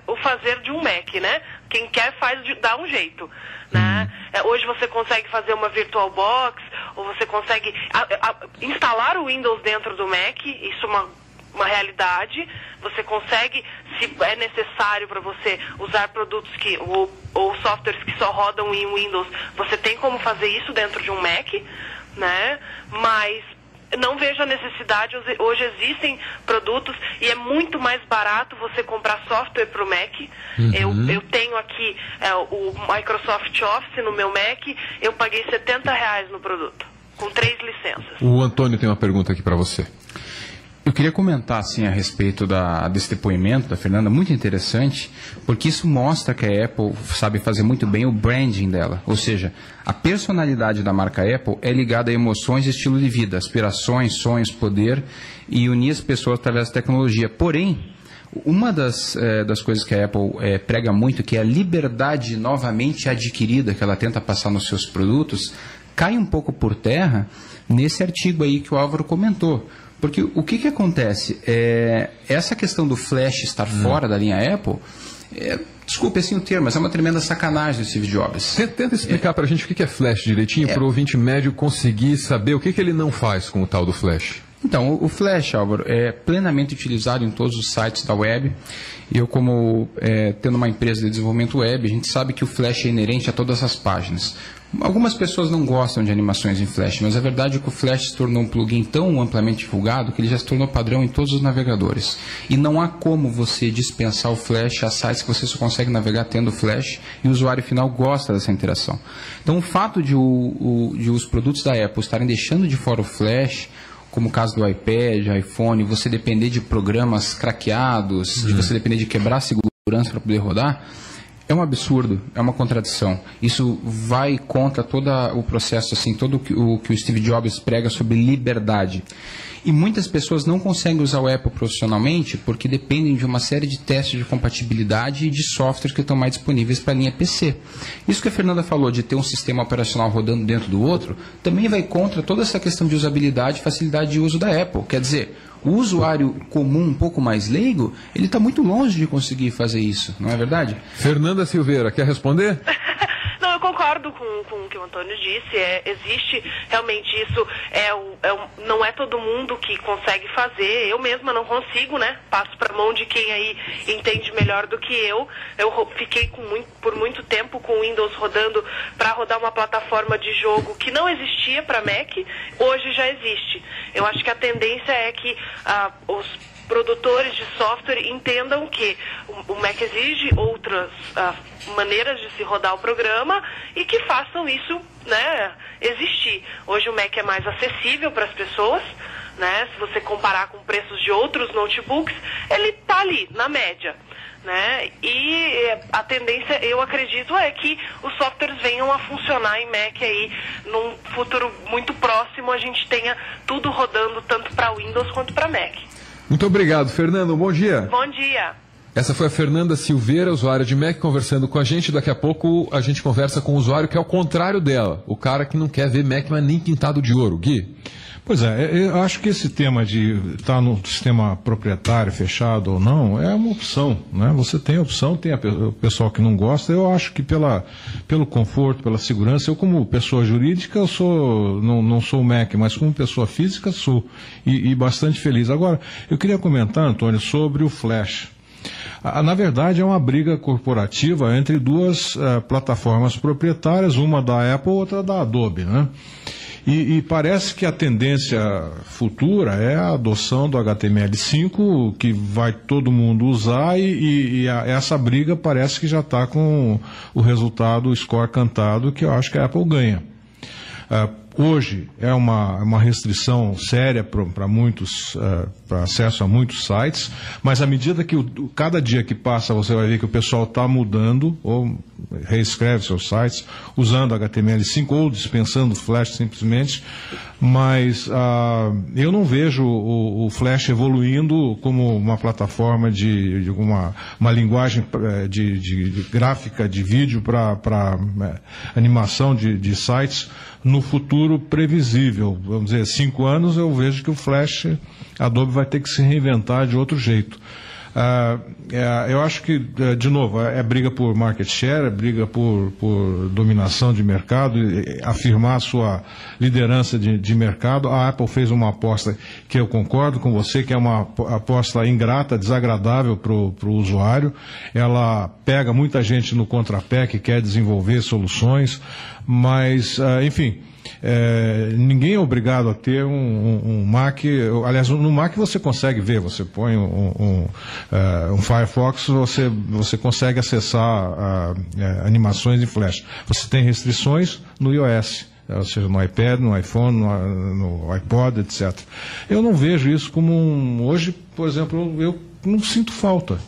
o fazer de um Mac, né? Quem quer dá um jeito, né? Hoje você consegue fazer uma VirtualBox, ou você consegue instalar o Windows dentro do Mac, isso é uma realidade. Você consegue, se é necessário para você usar produtos ou softwares que só rodam em Windows, você tem como fazer isso dentro de um Mac, né? Mas não vejo a necessidade. Hoje existem produtos e é muito mais barato você comprar software para o Mac. Eu tenho aqui o Microsoft Office no meu Mac, eu paguei R$70 no produto, com 3 licenças. O Antônio tem uma pergunta aqui para você. Eu queria comentar assim, a respeito desse depoimento da Fernanda, muito interessante, porque isso mostra que a Apple sabe fazer muito bem o branding dela. Ou seja, a personalidade da marca Apple é ligada a emoções e estilo de vida, aspirações, sonhos, poder, e unir as pessoas através da tecnologia. Porém, uma das coisas que a Apple prega muito, que é a liberdade novamente adquirida que ela tenta passar nos seus produtos, cai um pouco por terra nesse artigo aí que o Álvaro comentou. Porque o que acontece? Essa questão do flash estar fora da linha Apple, desculpe assim o termo, mas é uma tremenda sacanagem do Steve Jobs. Tenta explicar para a gente o que é flash direitinho, para o ouvinte médio conseguir saber o que ele não faz com o tal do flash. Então, o flash, Álvaro, é plenamente utilizado em todos os sites da web. Eu, como tendo uma empresa de desenvolvimento web, a gente sabe que o flash é inerente a todas as páginas. Algumas pessoas não gostam de animações em flash, mas a verdade é que o flash se tornou um plugin tão amplamente divulgado que ele já se tornou padrão em todos os navegadores. E não há como você dispensar o flash a sites que você só consegue navegar tendo flash, e o usuário final gosta dessa interação. Então, o fato de os produtos da Apple estarem deixando de fora o flash, como o caso do iPad, iPhone, você depender de programas craqueados, de você depender de quebrar a segurança para poder rodar, é um absurdo, é uma contradição. Isso vai contra todo o processo, assim, todo o que o Steve Jobs prega sobre liberdade. E muitas pessoas não conseguem usar o Apple profissionalmente porque dependem de uma série de testes de compatibilidade e de softwares que estão mais disponíveis para a linha PC. Isso que a Fernanda falou de ter um sistema operacional rodando dentro do outro, também vai contra toda essa questão de usabilidade e facilidade de uso da Apple. Quer dizer, o usuário comum, um pouco mais leigo, ele está muito longe de conseguir fazer isso, não é verdade? Fernanda Silveira, quer responder? Não, eu concordo com o que o Antônio disse. Existe realmente isso. Não é todo mundo que consegue fazer. Eu mesma não consigo, né? Passo para a mão de quem aí entende melhor do que eu. Eu fiquei por muito tempo com o Windows rodando para rodar uma plataforma de jogo que não existia para Mac. Hoje já existe. Eu acho que a tendência é que os produtores de software entendam que o Mac exige outras maneiras de se rodar o programa e que façam isso, né, existir. Hoje o Mac é mais acessível para as pessoas, né? Se você comparar com preços de outros notebooks, ele está ali, na média, né? E a tendência, eu acredito, é que os softwares venham a funcionar em Mac aí num futuro muito próximo, a gente tenha tudo rodando tanto para Windows quanto para Mac. Muito obrigado, Fernando. Bom dia. Bom dia. Essa foi a Fernanda Silveira, usuária de Mac, conversando com a gente. Daqui a pouco a gente conversa com o usuário que é o contrário dela. O cara que não quer ver Mac, mas nem pintado de ouro. Gui? Pois é, eu acho que esse tema de estar no sistema proprietário, fechado ou não, é uma opção, né? Você tem a opção, tem o pessoal que não gosta. Eu acho que pelo conforto, pela segurança, eu como pessoa jurídica, não sou Mac, mas como pessoa física sou, e bastante feliz. Agora, eu queria comentar, Antônio, sobre o Flash. Na verdade, é uma briga corporativa entre duas plataformas proprietárias, uma da Apple, outra da Adobe, né? E parece que a tendência futura é a adoção do HTML5, que vai todo mundo usar, essa briga parece que já está com o resultado, o score cantado, que eu acho que a Apple ganha. Hoje é uma restrição séria para muitos, para acesso a muitos sites, mas à medida que cada dia que passa você vai ver que o pessoal está mudando, ou reescreve seus sites usando HTML5 ou dispensando o Flash simplesmente, mas eu não vejo o Flash evoluindo como uma plataforma de uma linguagem de gráfica de vídeo para animação de sites no futuro previsível. Vamos dizer, 5 anos eu vejo que o Flash, a Adobe vai ter que se reinventar de outro jeito. Eu acho que, de novo, é briga por market share, é briga por dominação de mercado, afirmar a sua liderança de mercado. A Apple fez uma aposta que eu concordo com você, que é uma aposta ingrata, desagradável para o usuário. Ela pega muita gente no contrapé que quer desenvolver soluções, mas, enfim... ninguém é obrigado a ter um Mac. Aliás, no Mac você consegue ver, você põe um Firefox, você consegue acessar animações em Flash. Você tem restrições no iOS, ou seja, no iPad, no iPhone, no iPod, etc. Eu não vejo isso como hoje, por exemplo, eu não sinto falta.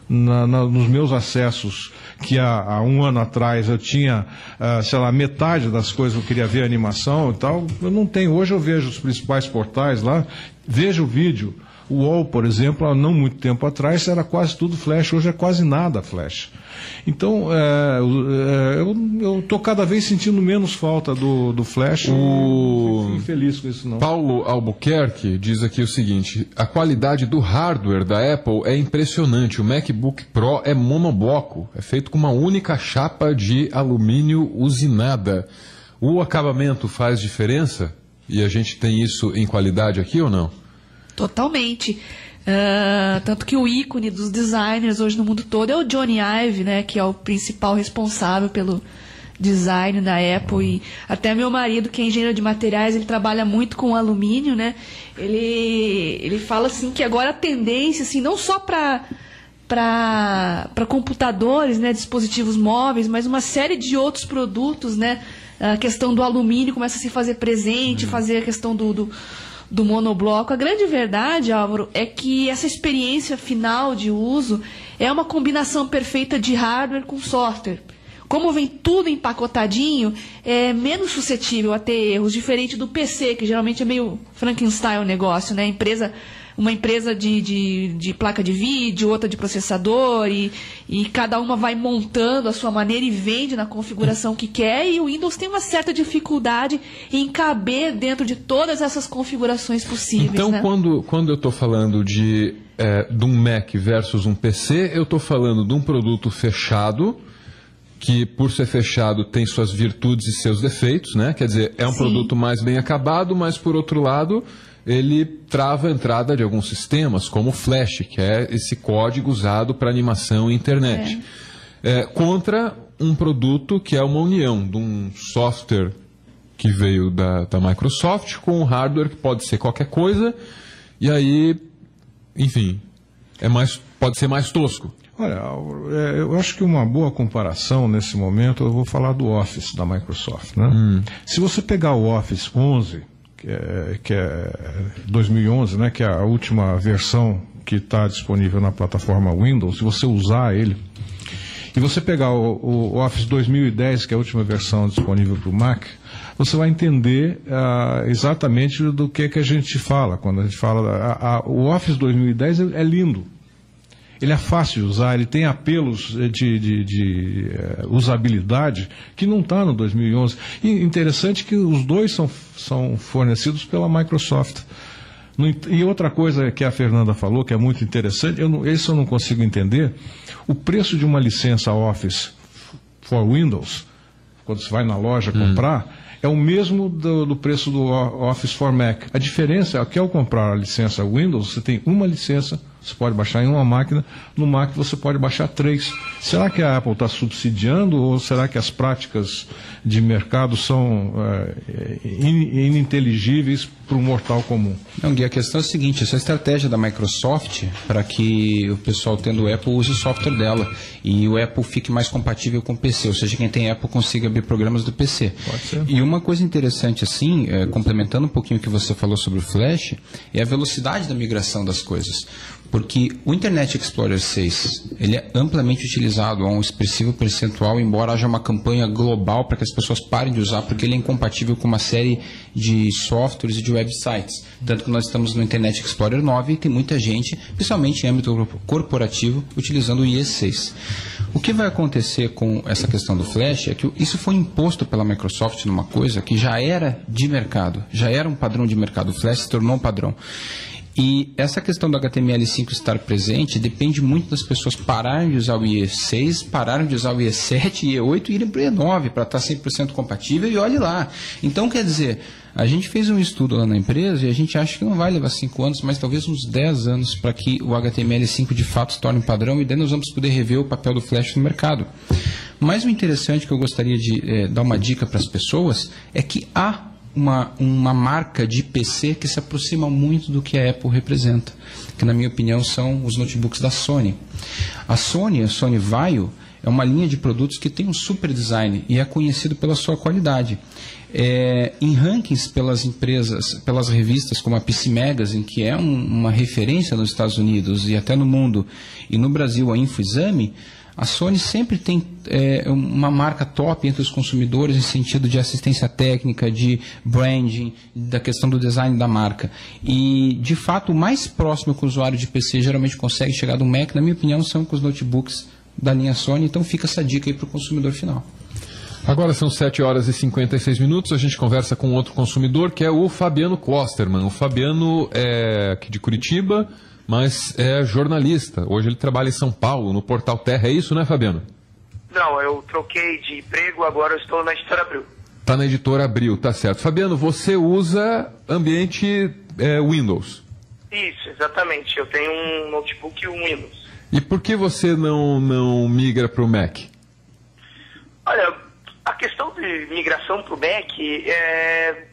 Nos meus acessos, que há um ano atrás eu tinha, sei lá, metade das coisas que eu queria ver, animação e tal, eu não tenho. Hoje eu vejo os principais portais lá, vejo o vídeo. O UOL, por exemplo, há não muito tempo atrás era quase tudo Flash, hoje é quase nada Flash. Então, eu estou cada vez sentindo menos falta do Flash. Fico infeliz com isso, não. Paulo Albuquerque diz aqui o seguinte: a qualidade do hardware da Apple é impressionante. O MacBook Pro é monobloco, é feito com uma única chapa de alumínio usinada. O acabamento faz diferença? E a gente tem isso em qualidade aqui ou não? Totalmente. Tanto que o ícone dos designers hoje no mundo todo é o Johnny Ive, né, que é o principal responsável pelo design da Apple. E até meu marido, que é engenheiro de materiais, ele trabalha muito com alumínio, né? Ele fala assim que agora a tendência, assim, não só para computadores, né, dispositivos móveis, mas uma série de outros produtos, né? A questão do alumínio começa a se fazer presente, fazer a questão do monobloco. A grande verdade, Álvaro, é que essa experiência final de uso é uma combinação perfeita de hardware com software. Como vem tudo empacotadinho, é menos suscetível a ter erros, diferente do PC, que geralmente é meio Frankenstein o negócio, né? Uma empresa de placa de vídeo, outra de processador, e cada uma vai montando a sua maneira e vende na configuração que quer, e o Windows tem uma certa dificuldade em caber dentro de todas essas configurações possíveis. Então, né? quando eu estou falando de um Mac versus um PC, eu estou falando de um produto fechado, que por ser fechado tem suas virtudes e seus defeitos, né? Quer dizer, é um produto mais bem acabado, mas por outro lado ele trava a entrada de alguns sistemas, como o Flash, que é esse código usado para animação e internet. Contra um produto que é uma união de um software que veio da Microsoft com um hardware que pode ser qualquer coisa, e aí, enfim, pode ser mais tosco. Olha, eu acho que uma boa comparação nesse momento, eu vou falar do Office da Microsoft, né? Se você pegar o Office 11, que é 2011, né, que é a última versão que está disponível na plataforma Windows, se você usar ele, e você pegar o Office 2010, que é a última versão disponível para o Mac, você vai entender exatamente do que a gente fala. Quando a gente fala, o Office 2010 é lindo. Ele é fácil de usar, ele tem apelos de usabilidade que não está no 2011. E interessante que os dois são fornecidos pela Microsoft. E outra coisa que a Fernanda falou, que é muito interessante, esse eu não consigo entender, o preço de uma licença Office for Windows, quando você vai na loja comprar, é o mesmo do preço do Office for Mac. A diferença é que ao comprar a licença Windows, você tem uma licença, você pode baixar em uma máquina, no Mac você pode baixar 3. Será que a Apple está subsidiando ou será que as práticas de mercado são ininteligíveis para o mortal comum? Não, Gui, a questão é a seguinte, essa estratégia da Microsoft para que o pessoal tendo o Apple use o software dela e o Apple fique mais compatível com o PC, ou seja, quem tem Apple consiga abrir programas do PC. Pode ser. E uma coisa interessante assim, complementando um pouquinho o que você falou sobre o Flash, é a velocidade da migração das coisas. Porque o Internet Explorer 6, ele é amplamente utilizado a um expressivo percentual, embora haja uma campanha global para que as pessoas parem de usar, porque ele é incompatível com uma série de softwares e de websites. Tanto que nós estamos no Internet Explorer 9 e tem muita gente, principalmente em âmbito corporativo, utilizando o IE 6. O que vai acontecer com essa questão do Flash é que isso foi imposto pela Microsoft numa coisa que já era de mercado, já era um padrão de mercado. O Flash se tornou um padrão. E essa questão do HTML5 estar presente depende muito das pessoas pararem de usar o IE6, pararem de usar o IE7 e IE8 e irem para o IE9 para estar 100% compatível e olhe lá. Então, quer dizer, a gente fez um estudo lá na empresa e a gente acha que não vai levar 5 anos, mas talvez uns 10 anos para que o HTML5 de fato se torne um padrão e daí nós vamos poder rever o papel do Flash no mercado. Mas o interessante que eu gostaria de dar uma dica para as pessoas é que há uma marca de PC que se aproxima muito do que a Apple representa, que na minha opinião são os notebooks da Sony. A Sony Vaio, é uma linha de produtos que tem um super design e é conhecido pela sua qualidade. Em rankings pelas empresas, pelas revistas como a PC Magazine, que é uma referência nos Estados Unidos e até no mundo, e no Brasil a InfoExame, a Sony sempre tem uma marca top entre os consumidores em sentido de assistência técnica, de branding, da questão do design da marca. E, de fato, o mais próximo que o usuário de PC geralmente consegue chegar do Mac, na minha opinião, são com os notebooks da linha Sony. Então, fica essa dica aí para o consumidor final. Agora são 7 horas e 56 minutos, a gente conversa com outro consumidor, que é o Fabiano Klosterman. O Fabiano é aqui de Curitiba, mas é jornalista. Hoje ele trabalha em São Paulo, no Portal Terra. É isso, né, Fabiano? Não, eu troquei de emprego, agora eu estou na Editora Abril. Está na Editora Abril, tá certo. Fabiano, você usa ambiente Windows? Isso, exatamente. Eu tenho um notebook e um Windows. E por que você não migra para o Mac? Olha, a questão de migração para o Mac,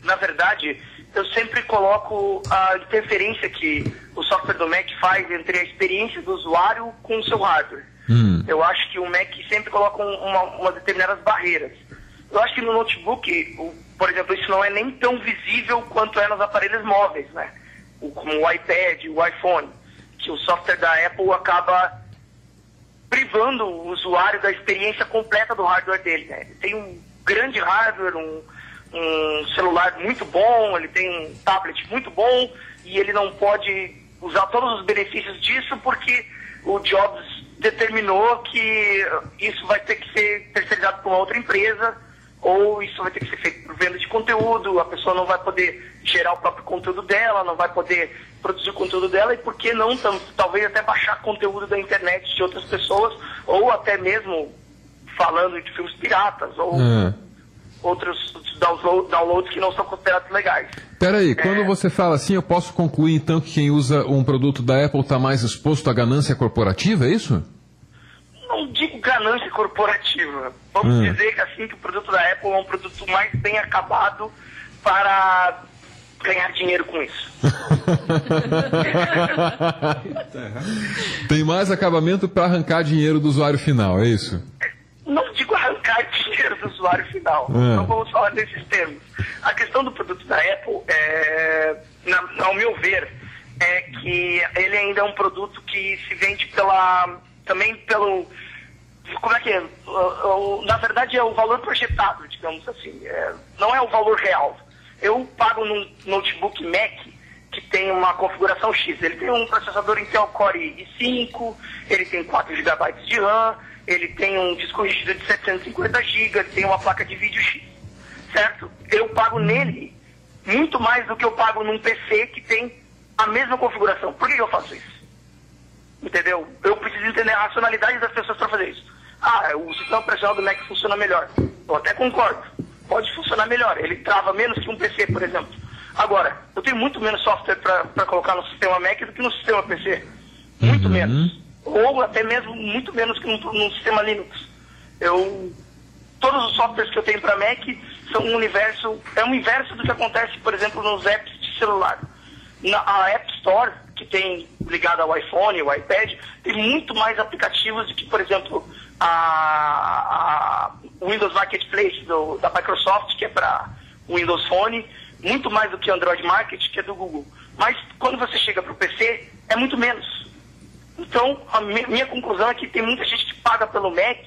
na verdade, eu sempre coloco a interferência que o software do Mac faz entre a experiência do usuário com o seu hardware. Eu acho que o Mac sempre coloca umas determinadas barreiras. Eu acho que no notebook, por exemplo, isso não é nem tão visível quanto é nos aparelhos móveis, né? Como o iPad, o iPhone, que o software da Apple acaba privando o usuário da experiência completa do hardware dele, né? Ele tem um grande hardware, um celular muito bom, ele tem um tablet muito bom e ele não pode usar todos os benefícios disso porque o Jobs determinou que isso vai ter que ser terceirizado por uma outra empresa ou isso vai ter que ser feito por venda de conteúdo, a pessoa não vai poder gerar o próprio conteúdo dela, não vai poder produzir o conteúdo dela e por que não, talvez até baixar conteúdo da internet de outras pessoas ou até mesmo falando de filmes piratas ou outros downloads que não são considerados legais. Peraí, quando você fala assim, eu posso concluir então que quem usa um produto da Apple está mais exposto à ganância corporativa, é isso? Não digo ganância corporativa. Vamos dizer que assim que o produto da Apple é um produto mais bem acabado para ganhar dinheiro com isso. Tem mais acabamento para arrancar dinheiro do usuário final, é isso? Não digo arrancar dinheiro do usuário final. Não vamos falar desses termos. A questão do produto da Apple, ao meu ver, é que ele ainda é um produto que se vende também pelo... Como é que é? Na verdade é o valor projetado, digamos assim. Não é o valor real. Eu pago num notebook Mac que tem uma configuração X. Ele tem um processador Intel Core i5, ele tem 4 GB de RAM, ele tem um disco rígido de 750 GB, ele tem uma placa de vídeo X. Certo? Eu pago nele muito mais do que eu pago num PC que tem a mesma configuração. Por que eu faço isso? Entendeu? Eu preciso entender a racionalidade das pessoas para fazer isso. O sistema operacional do Mac funciona melhor. Eu até concordo. Pode funcionar melhor. Ele trava menos que um PC, por exemplo. Agora, eu tenho muito menos software para colocar no sistema Mac do que no sistema PC. Muito menos. Ou até mesmo muito menos que no sistema Linux. Todos os softwares que eu tenho para Mac são um inverso do que acontece, por exemplo, nos apps de celular. A App Store, que tem ligado ao iPhone, ao iPad, tem muito mais aplicativos do que, por exemplo, a Windows Marketplace da Microsoft, que é para o Windows Phone, muito mais do que o Android Market, que é do Google. Mas quando você chega para o PC, é muito menos. Então, a minha conclusão é que tem muita gente que paga pelo Mac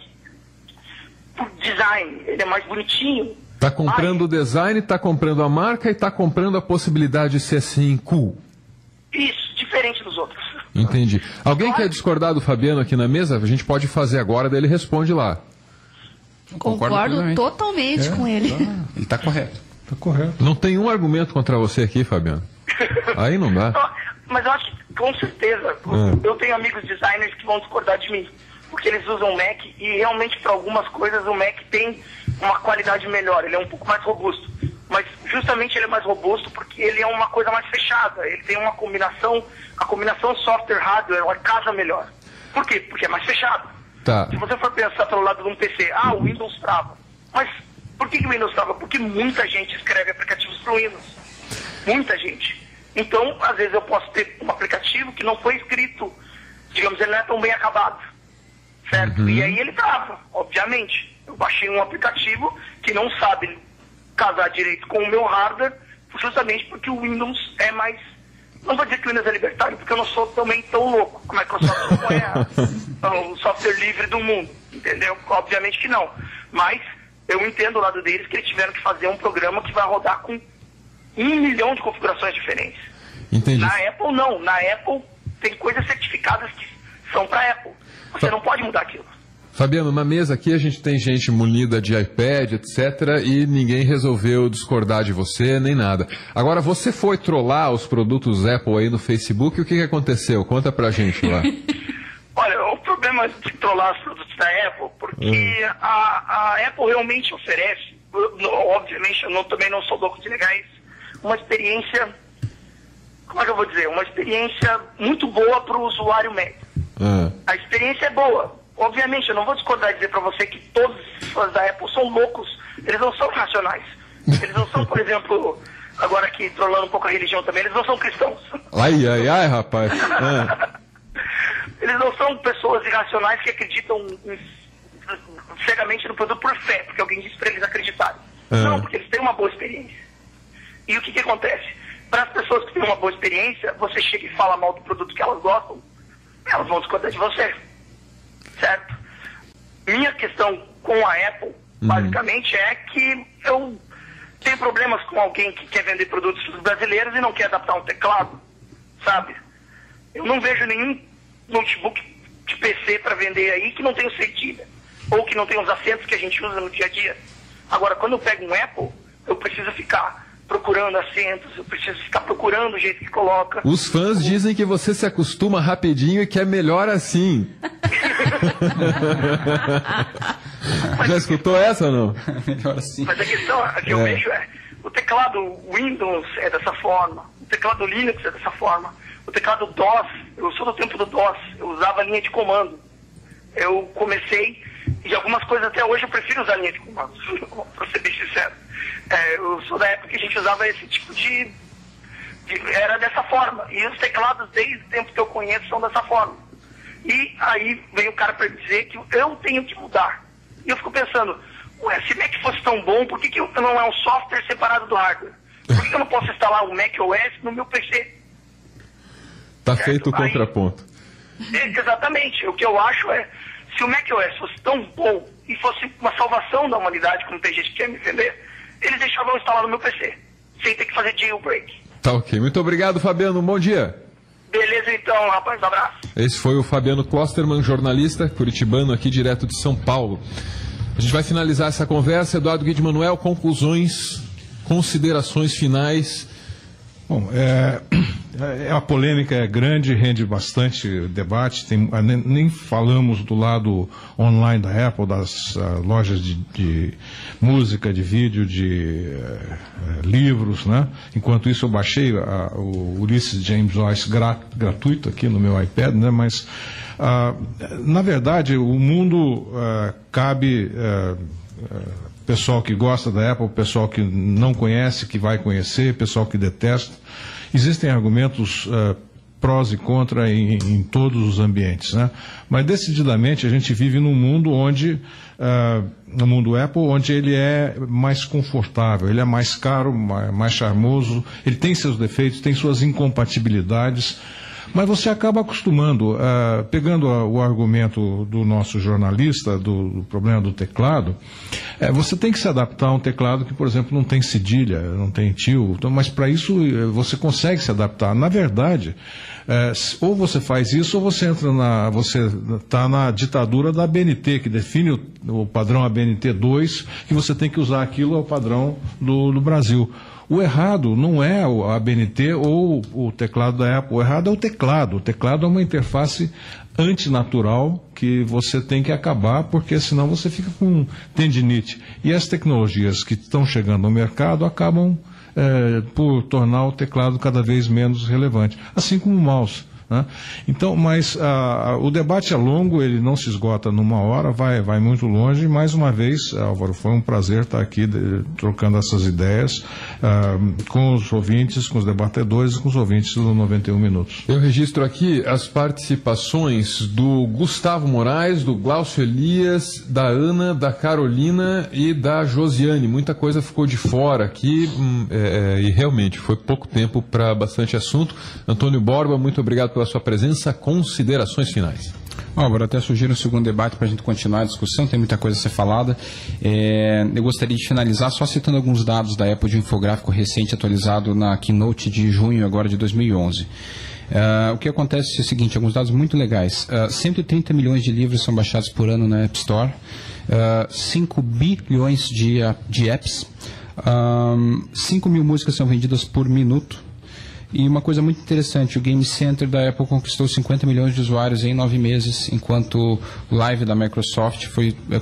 por design. Ele é mais bonitinho. Tá comprando o design, tá comprando a marca e tá comprando a possibilidade de ser assim, cool. Isso, diferente dos outros. Entendi. Alguém quer discordar do Fabiano aqui na mesa? A gente pode fazer agora, daí ele responde lá. Concordo totalmente com ele. Ele está correto. Tá correto. Não tem um argumento contra você aqui, Fabiano. Aí não dá. Mas eu acho que, com certeza, eu tenho amigos designers que vão discordar de mim. Porque eles usam o Mac e realmente para algumas coisas o Mac tem uma qualidade melhor. Ele é um pouco mais robusto. Mas justamente ele é mais robusto porque ele é uma coisa mais fechada. Ele tem uma combinação, a combinação software-hardware, ela casa melhor. Por quê? Porque é mais fechado. Tá. Se você for pensar pelo lado de um PC, o Windows trava. Mas por que o Windows trava? Porque muita gente escreve aplicativos para o Windows. Muita gente. Então, às vezes eu posso ter um aplicativo que não foi escrito, digamos, ele não é tão bem acabado. Certo? E aí ele trava, obviamente. Eu baixei um aplicativo que não sabe casar direito com o meu hardware, justamente porque o Windows é mais... Não vou dizer que o Windows é libertário, porque eu não sou também tão louco. A Microsoft não é o software livre do mundo, entendeu? Obviamente que não. Mas eu entendo o lado deles que eles tiveram que fazer um programa que vai rodar com 1 milhão de configurações diferentes. Entendi. Na Apple, não. Na Apple, tem coisas certificadas que são para Apple. Você não pode mudar aquilo. Fabiano, na mesa aqui a gente tem gente munida de iPad, etc. E ninguém resolveu discordar de você, nem nada. Agora, você foi trollar os produtos Apple aí no Facebook, o que aconteceu? Conta pra gente lá. Olha, o problema de trollar os produtos da Apple, porque a Apple realmente oferece, obviamente eu também não sou louco de negar isso, uma experiência, como é que eu vou dizer, uma experiência muito boa para o usuário médio. A experiência é boa. Obviamente, eu não vou discordar e dizer para você que todos os fãs da Apple são loucos. Eles não são racionais. Eles não são, por exemplo, agora aqui trolando um pouco a religião também, eles não são cristãos. Ai, rapaz. Eles não são pessoas irracionais que acreditam cegamente no produto por fé, porque alguém disse para eles acreditarem. Não, porque eles têm uma boa experiência. E o que acontece? Para as pessoas que têm uma boa experiência, você chega e fala mal do produto que elas gostam, elas vão discordar de você. Certo? Minha questão com a Apple, basicamente, é que eu tenho problemas com alguém que quer vender produtos brasileiros e não quer adaptar um teclado, sabe? Eu não vejo nenhum notebook de PC para vender aí que não tenha cedilha, ou que não tenha os acentos que a gente usa no dia a dia. Agora, quando eu pego um Apple, eu preciso ficar procurando acentos, eu preciso ficar procurando o jeito que coloca. Os fãs dizem que você se acostuma rapidinho e que é melhor assim. Já escutou essa ou não? Melhor assim. Mas a questão que eu vejo é, o teclado Windows é dessa forma, o teclado Linux é dessa forma, o teclado DOS, eu sou do tempo do DOS, eu usava linha de comando. Eu comecei, e algumas coisas até hoje eu prefiro usar linha de comando, para ser bem sincero. Eu sou da época que a gente usava esse tipo de... Era dessa forma. E os teclados, desde o tempo que eu conheço, são dessa forma. E aí vem o cara para dizer que eu tenho que mudar. E eu fico pensando, se Mac fosse tão bom, por que não é um software separado do hardware? Por que eu não posso instalar um Mac OS no meu PC? Tá feito o contraponto. Exatamente. O que eu acho é, se o Mac OS fosse tão bom e fosse uma salvação da humanidade, como tem gente que quer me vender, eles deixavam instalar no meu PC, sem ter que fazer jailbreak. Tá ok. Muito obrigado, Fabiano. Um bom dia. Beleza, então, rapaz. Um abraço. Esse foi o Fabiano Klosterman, jornalista curitibano aqui direto de São Paulo. A gente vai finalizar essa conversa. Eduardo Guide Manuel, conclusões, considerações finais. Bom, a polêmica é grande, rende bastante debate. Nem falamos do lado online da Apple, das lojas de música, de vídeo, de livros, né? Enquanto isso eu baixei o Ulysses James Joyce gratuito aqui no meu iPad, né? Mas na verdade o mundo cabe pessoal que gosta da Apple, pessoal que não conhece, que vai conhecer, pessoal que detesta. Existem argumentos prós e contra em todos os ambientes, né? Mas decididamente a gente vive num mundo onde, no mundo Apple, onde ele é mais confortável, ele é mais caro, mais charmoso, ele tem seus defeitos, tem suas incompatibilidades. Mas você acaba acostumando, pegando o argumento do nosso jornalista, do problema do teclado, você tem que se adaptar a um teclado que, por exemplo, não tem cedilha, não tem tio, então, mas para isso você consegue se adaptar. Na verdade, ou você faz isso ou você está na ditadura da ABNT, que define o padrão ABNT 2, que você tem que usar aquilo ao padrão do Brasil. O errado não é a ABNT ou o teclado da Apple, o errado é o teclado. O teclado é uma interface antinatural que você tem que acabar, porque senão você fica com tendinite. E as tecnologias que estão chegando no mercado acabam por tornar o teclado cada vez menos relevante, assim como o mouse. Né? Então, mas o debate é longo, ele não se esgota numa hora, vai muito longe. Mais uma vez, Álvaro, foi um prazer estar aqui trocando essas ideias com os ouvintes, com os debatedores e com os ouvintes do 91 Minutos. Eu registro aqui as participações do Gustavo Moraes, do Glaucio Elias, da Ana, da Carolina e da Josiane. Muita coisa ficou de fora aqui e realmente foi pouco tempo para bastante assunto. Antônio Borba, muito obrigado pela sua presença. Considerações finais. Álvaro, até sugiro um segundo debate para a gente continuar a discussão, tem muita coisa a ser falada. Eu gostaria de finalizar só citando alguns dados da Apple de um infográfico recente atualizado na Keynote de junho agora de 2011. O que acontece é o seguinte, alguns dados muito legais. 130 milhões de livros são baixados por ano na App Store, 5 bilhões de apps, 5 mil músicas são vendidas por minuto. E uma coisa muito interessante, o Game Center da Apple conquistou 50 milhões de usuários em 9 meses, enquanto o Live da Microsoft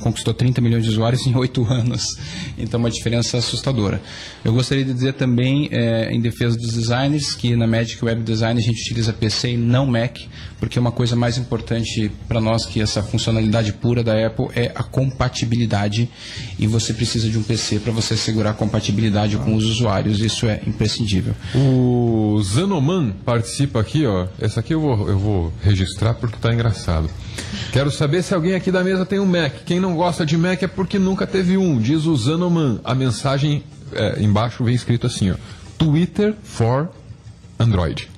conquistou 30 milhões de usuários em 8 anos. Então, uma diferença assustadora. Eu gostaria de dizer também, em defesa dos designers, que na Magic Web Design a gente utiliza PC e não Mac, porque uma coisa mais importante para nós que essa funcionalidade pura da Apple é a compatibilidade, e você precisa de um PC para você assegurar a compatibilidade com os usuários. Isso é imprescindível. O Zanoman participa aqui, ó. Essa aqui eu vou registrar porque está engraçado. Quero saber se alguém aqui da mesa tem um Mac. Quem não gosta de Mac é porque nunca teve um, diz o Zanoman. A mensagem embaixo vem escrito assim, ó: Twitter for Android.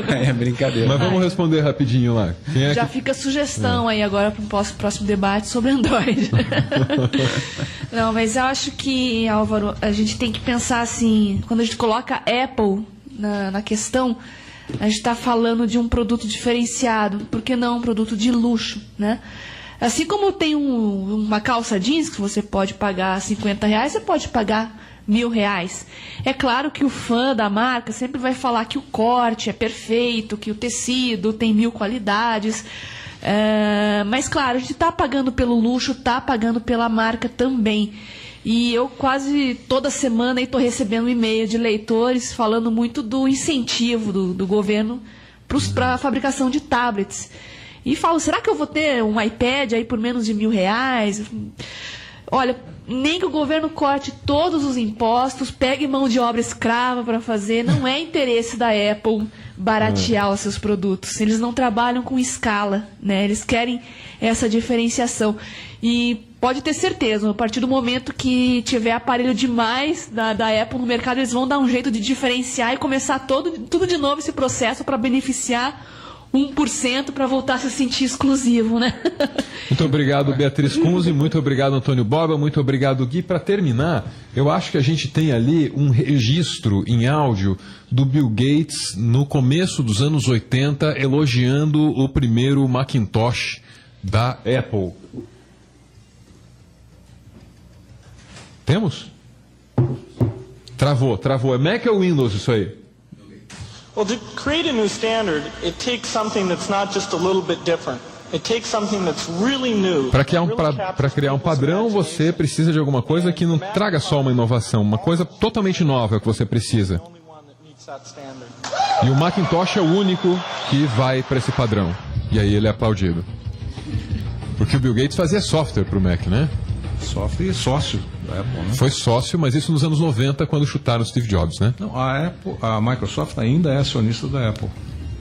É brincadeira. Mas vamos responder rapidinho lá. Já fica sugestão aí agora para o próximo debate sobre Android. Não, mas eu acho que, Álvaro, a gente tem que pensar assim, quando a gente coloca Apple na questão, a gente está falando de um produto diferenciado, por que não um produto de luxo, né? Assim como tem uma calça jeans que você pode pagar R$50, você pode pagar R$1.000. É claro que o fã da marca sempre vai falar que o corte é perfeito, que o tecido tem 1000 qualidades. Mas claro, a gente está pagando pelo luxo, está pagando pela marca também. E eu quase toda semana estou recebendo um e-mail de leitores falando muito do incentivo do governo para a fabricação de tablets. E falo, será que eu vou ter um iPad aí por menos de R$1.000? Olha, nem que o governo corte todos os impostos, pegue mão de obra escrava para fazer, não é interesse da Apple baratear os seus produtos. Eles não trabalham com escala, né? Eles querem essa diferenciação. E pode ter certeza, a partir do momento que tiver aparelho demais da Apple no mercado, eles vão dar um jeito de diferenciar e começar tudo de novo esse processo para beneficiar 1% para voltar a se sentir exclusivo, né? Muito obrigado, Beatriz Kunze, muito obrigado, Antônio Borba, muito obrigado, Gui. Para terminar, eu acho que a gente tem ali um registro em áudio do Bill Gates no começo dos anos 80 elogiando o primeiro Macintosh da Apple. Temos? Travou. É Mac ou Windows isso aí? Well, to create a new standard, it takes something that's not just a little bit different. It takes something that's really new. Para criar um padrão, você precisa de alguma coisa que não traga só uma inovação, uma coisa totalmente nova que você precisa. E o Macintosh é o único que vai para esse padrão. E aí ele é aplaudido. Porque o Bill Gates fazia software para o Mac, né? Software e sócio da Apple, né? Foi sócio, mas isso nos anos 90, quando chutaram o Steve Jobs, né? Não, a Microsoft ainda é acionista da Apple.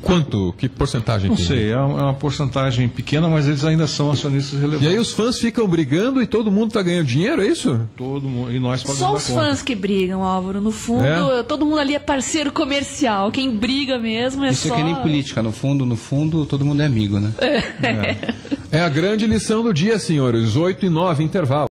Quanto? Que porcentagem Não tem? sei, é uma porcentagem pequena, mas eles ainda são acionistas relevantes. E aí os fãs ficam brigando e todo mundo está ganhando dinheiro, é isso? Todo mundo, e nós pagamos Só a os conta. fãs que brigam, Álvaro. No fundo, todo mundo ali é parceiro comercial. Quem briga mesmo é Isso só... é que nem política, no fundo, todo mundo é amigo, né? É a grande lição do dia, senhores. 8:09, intervalo.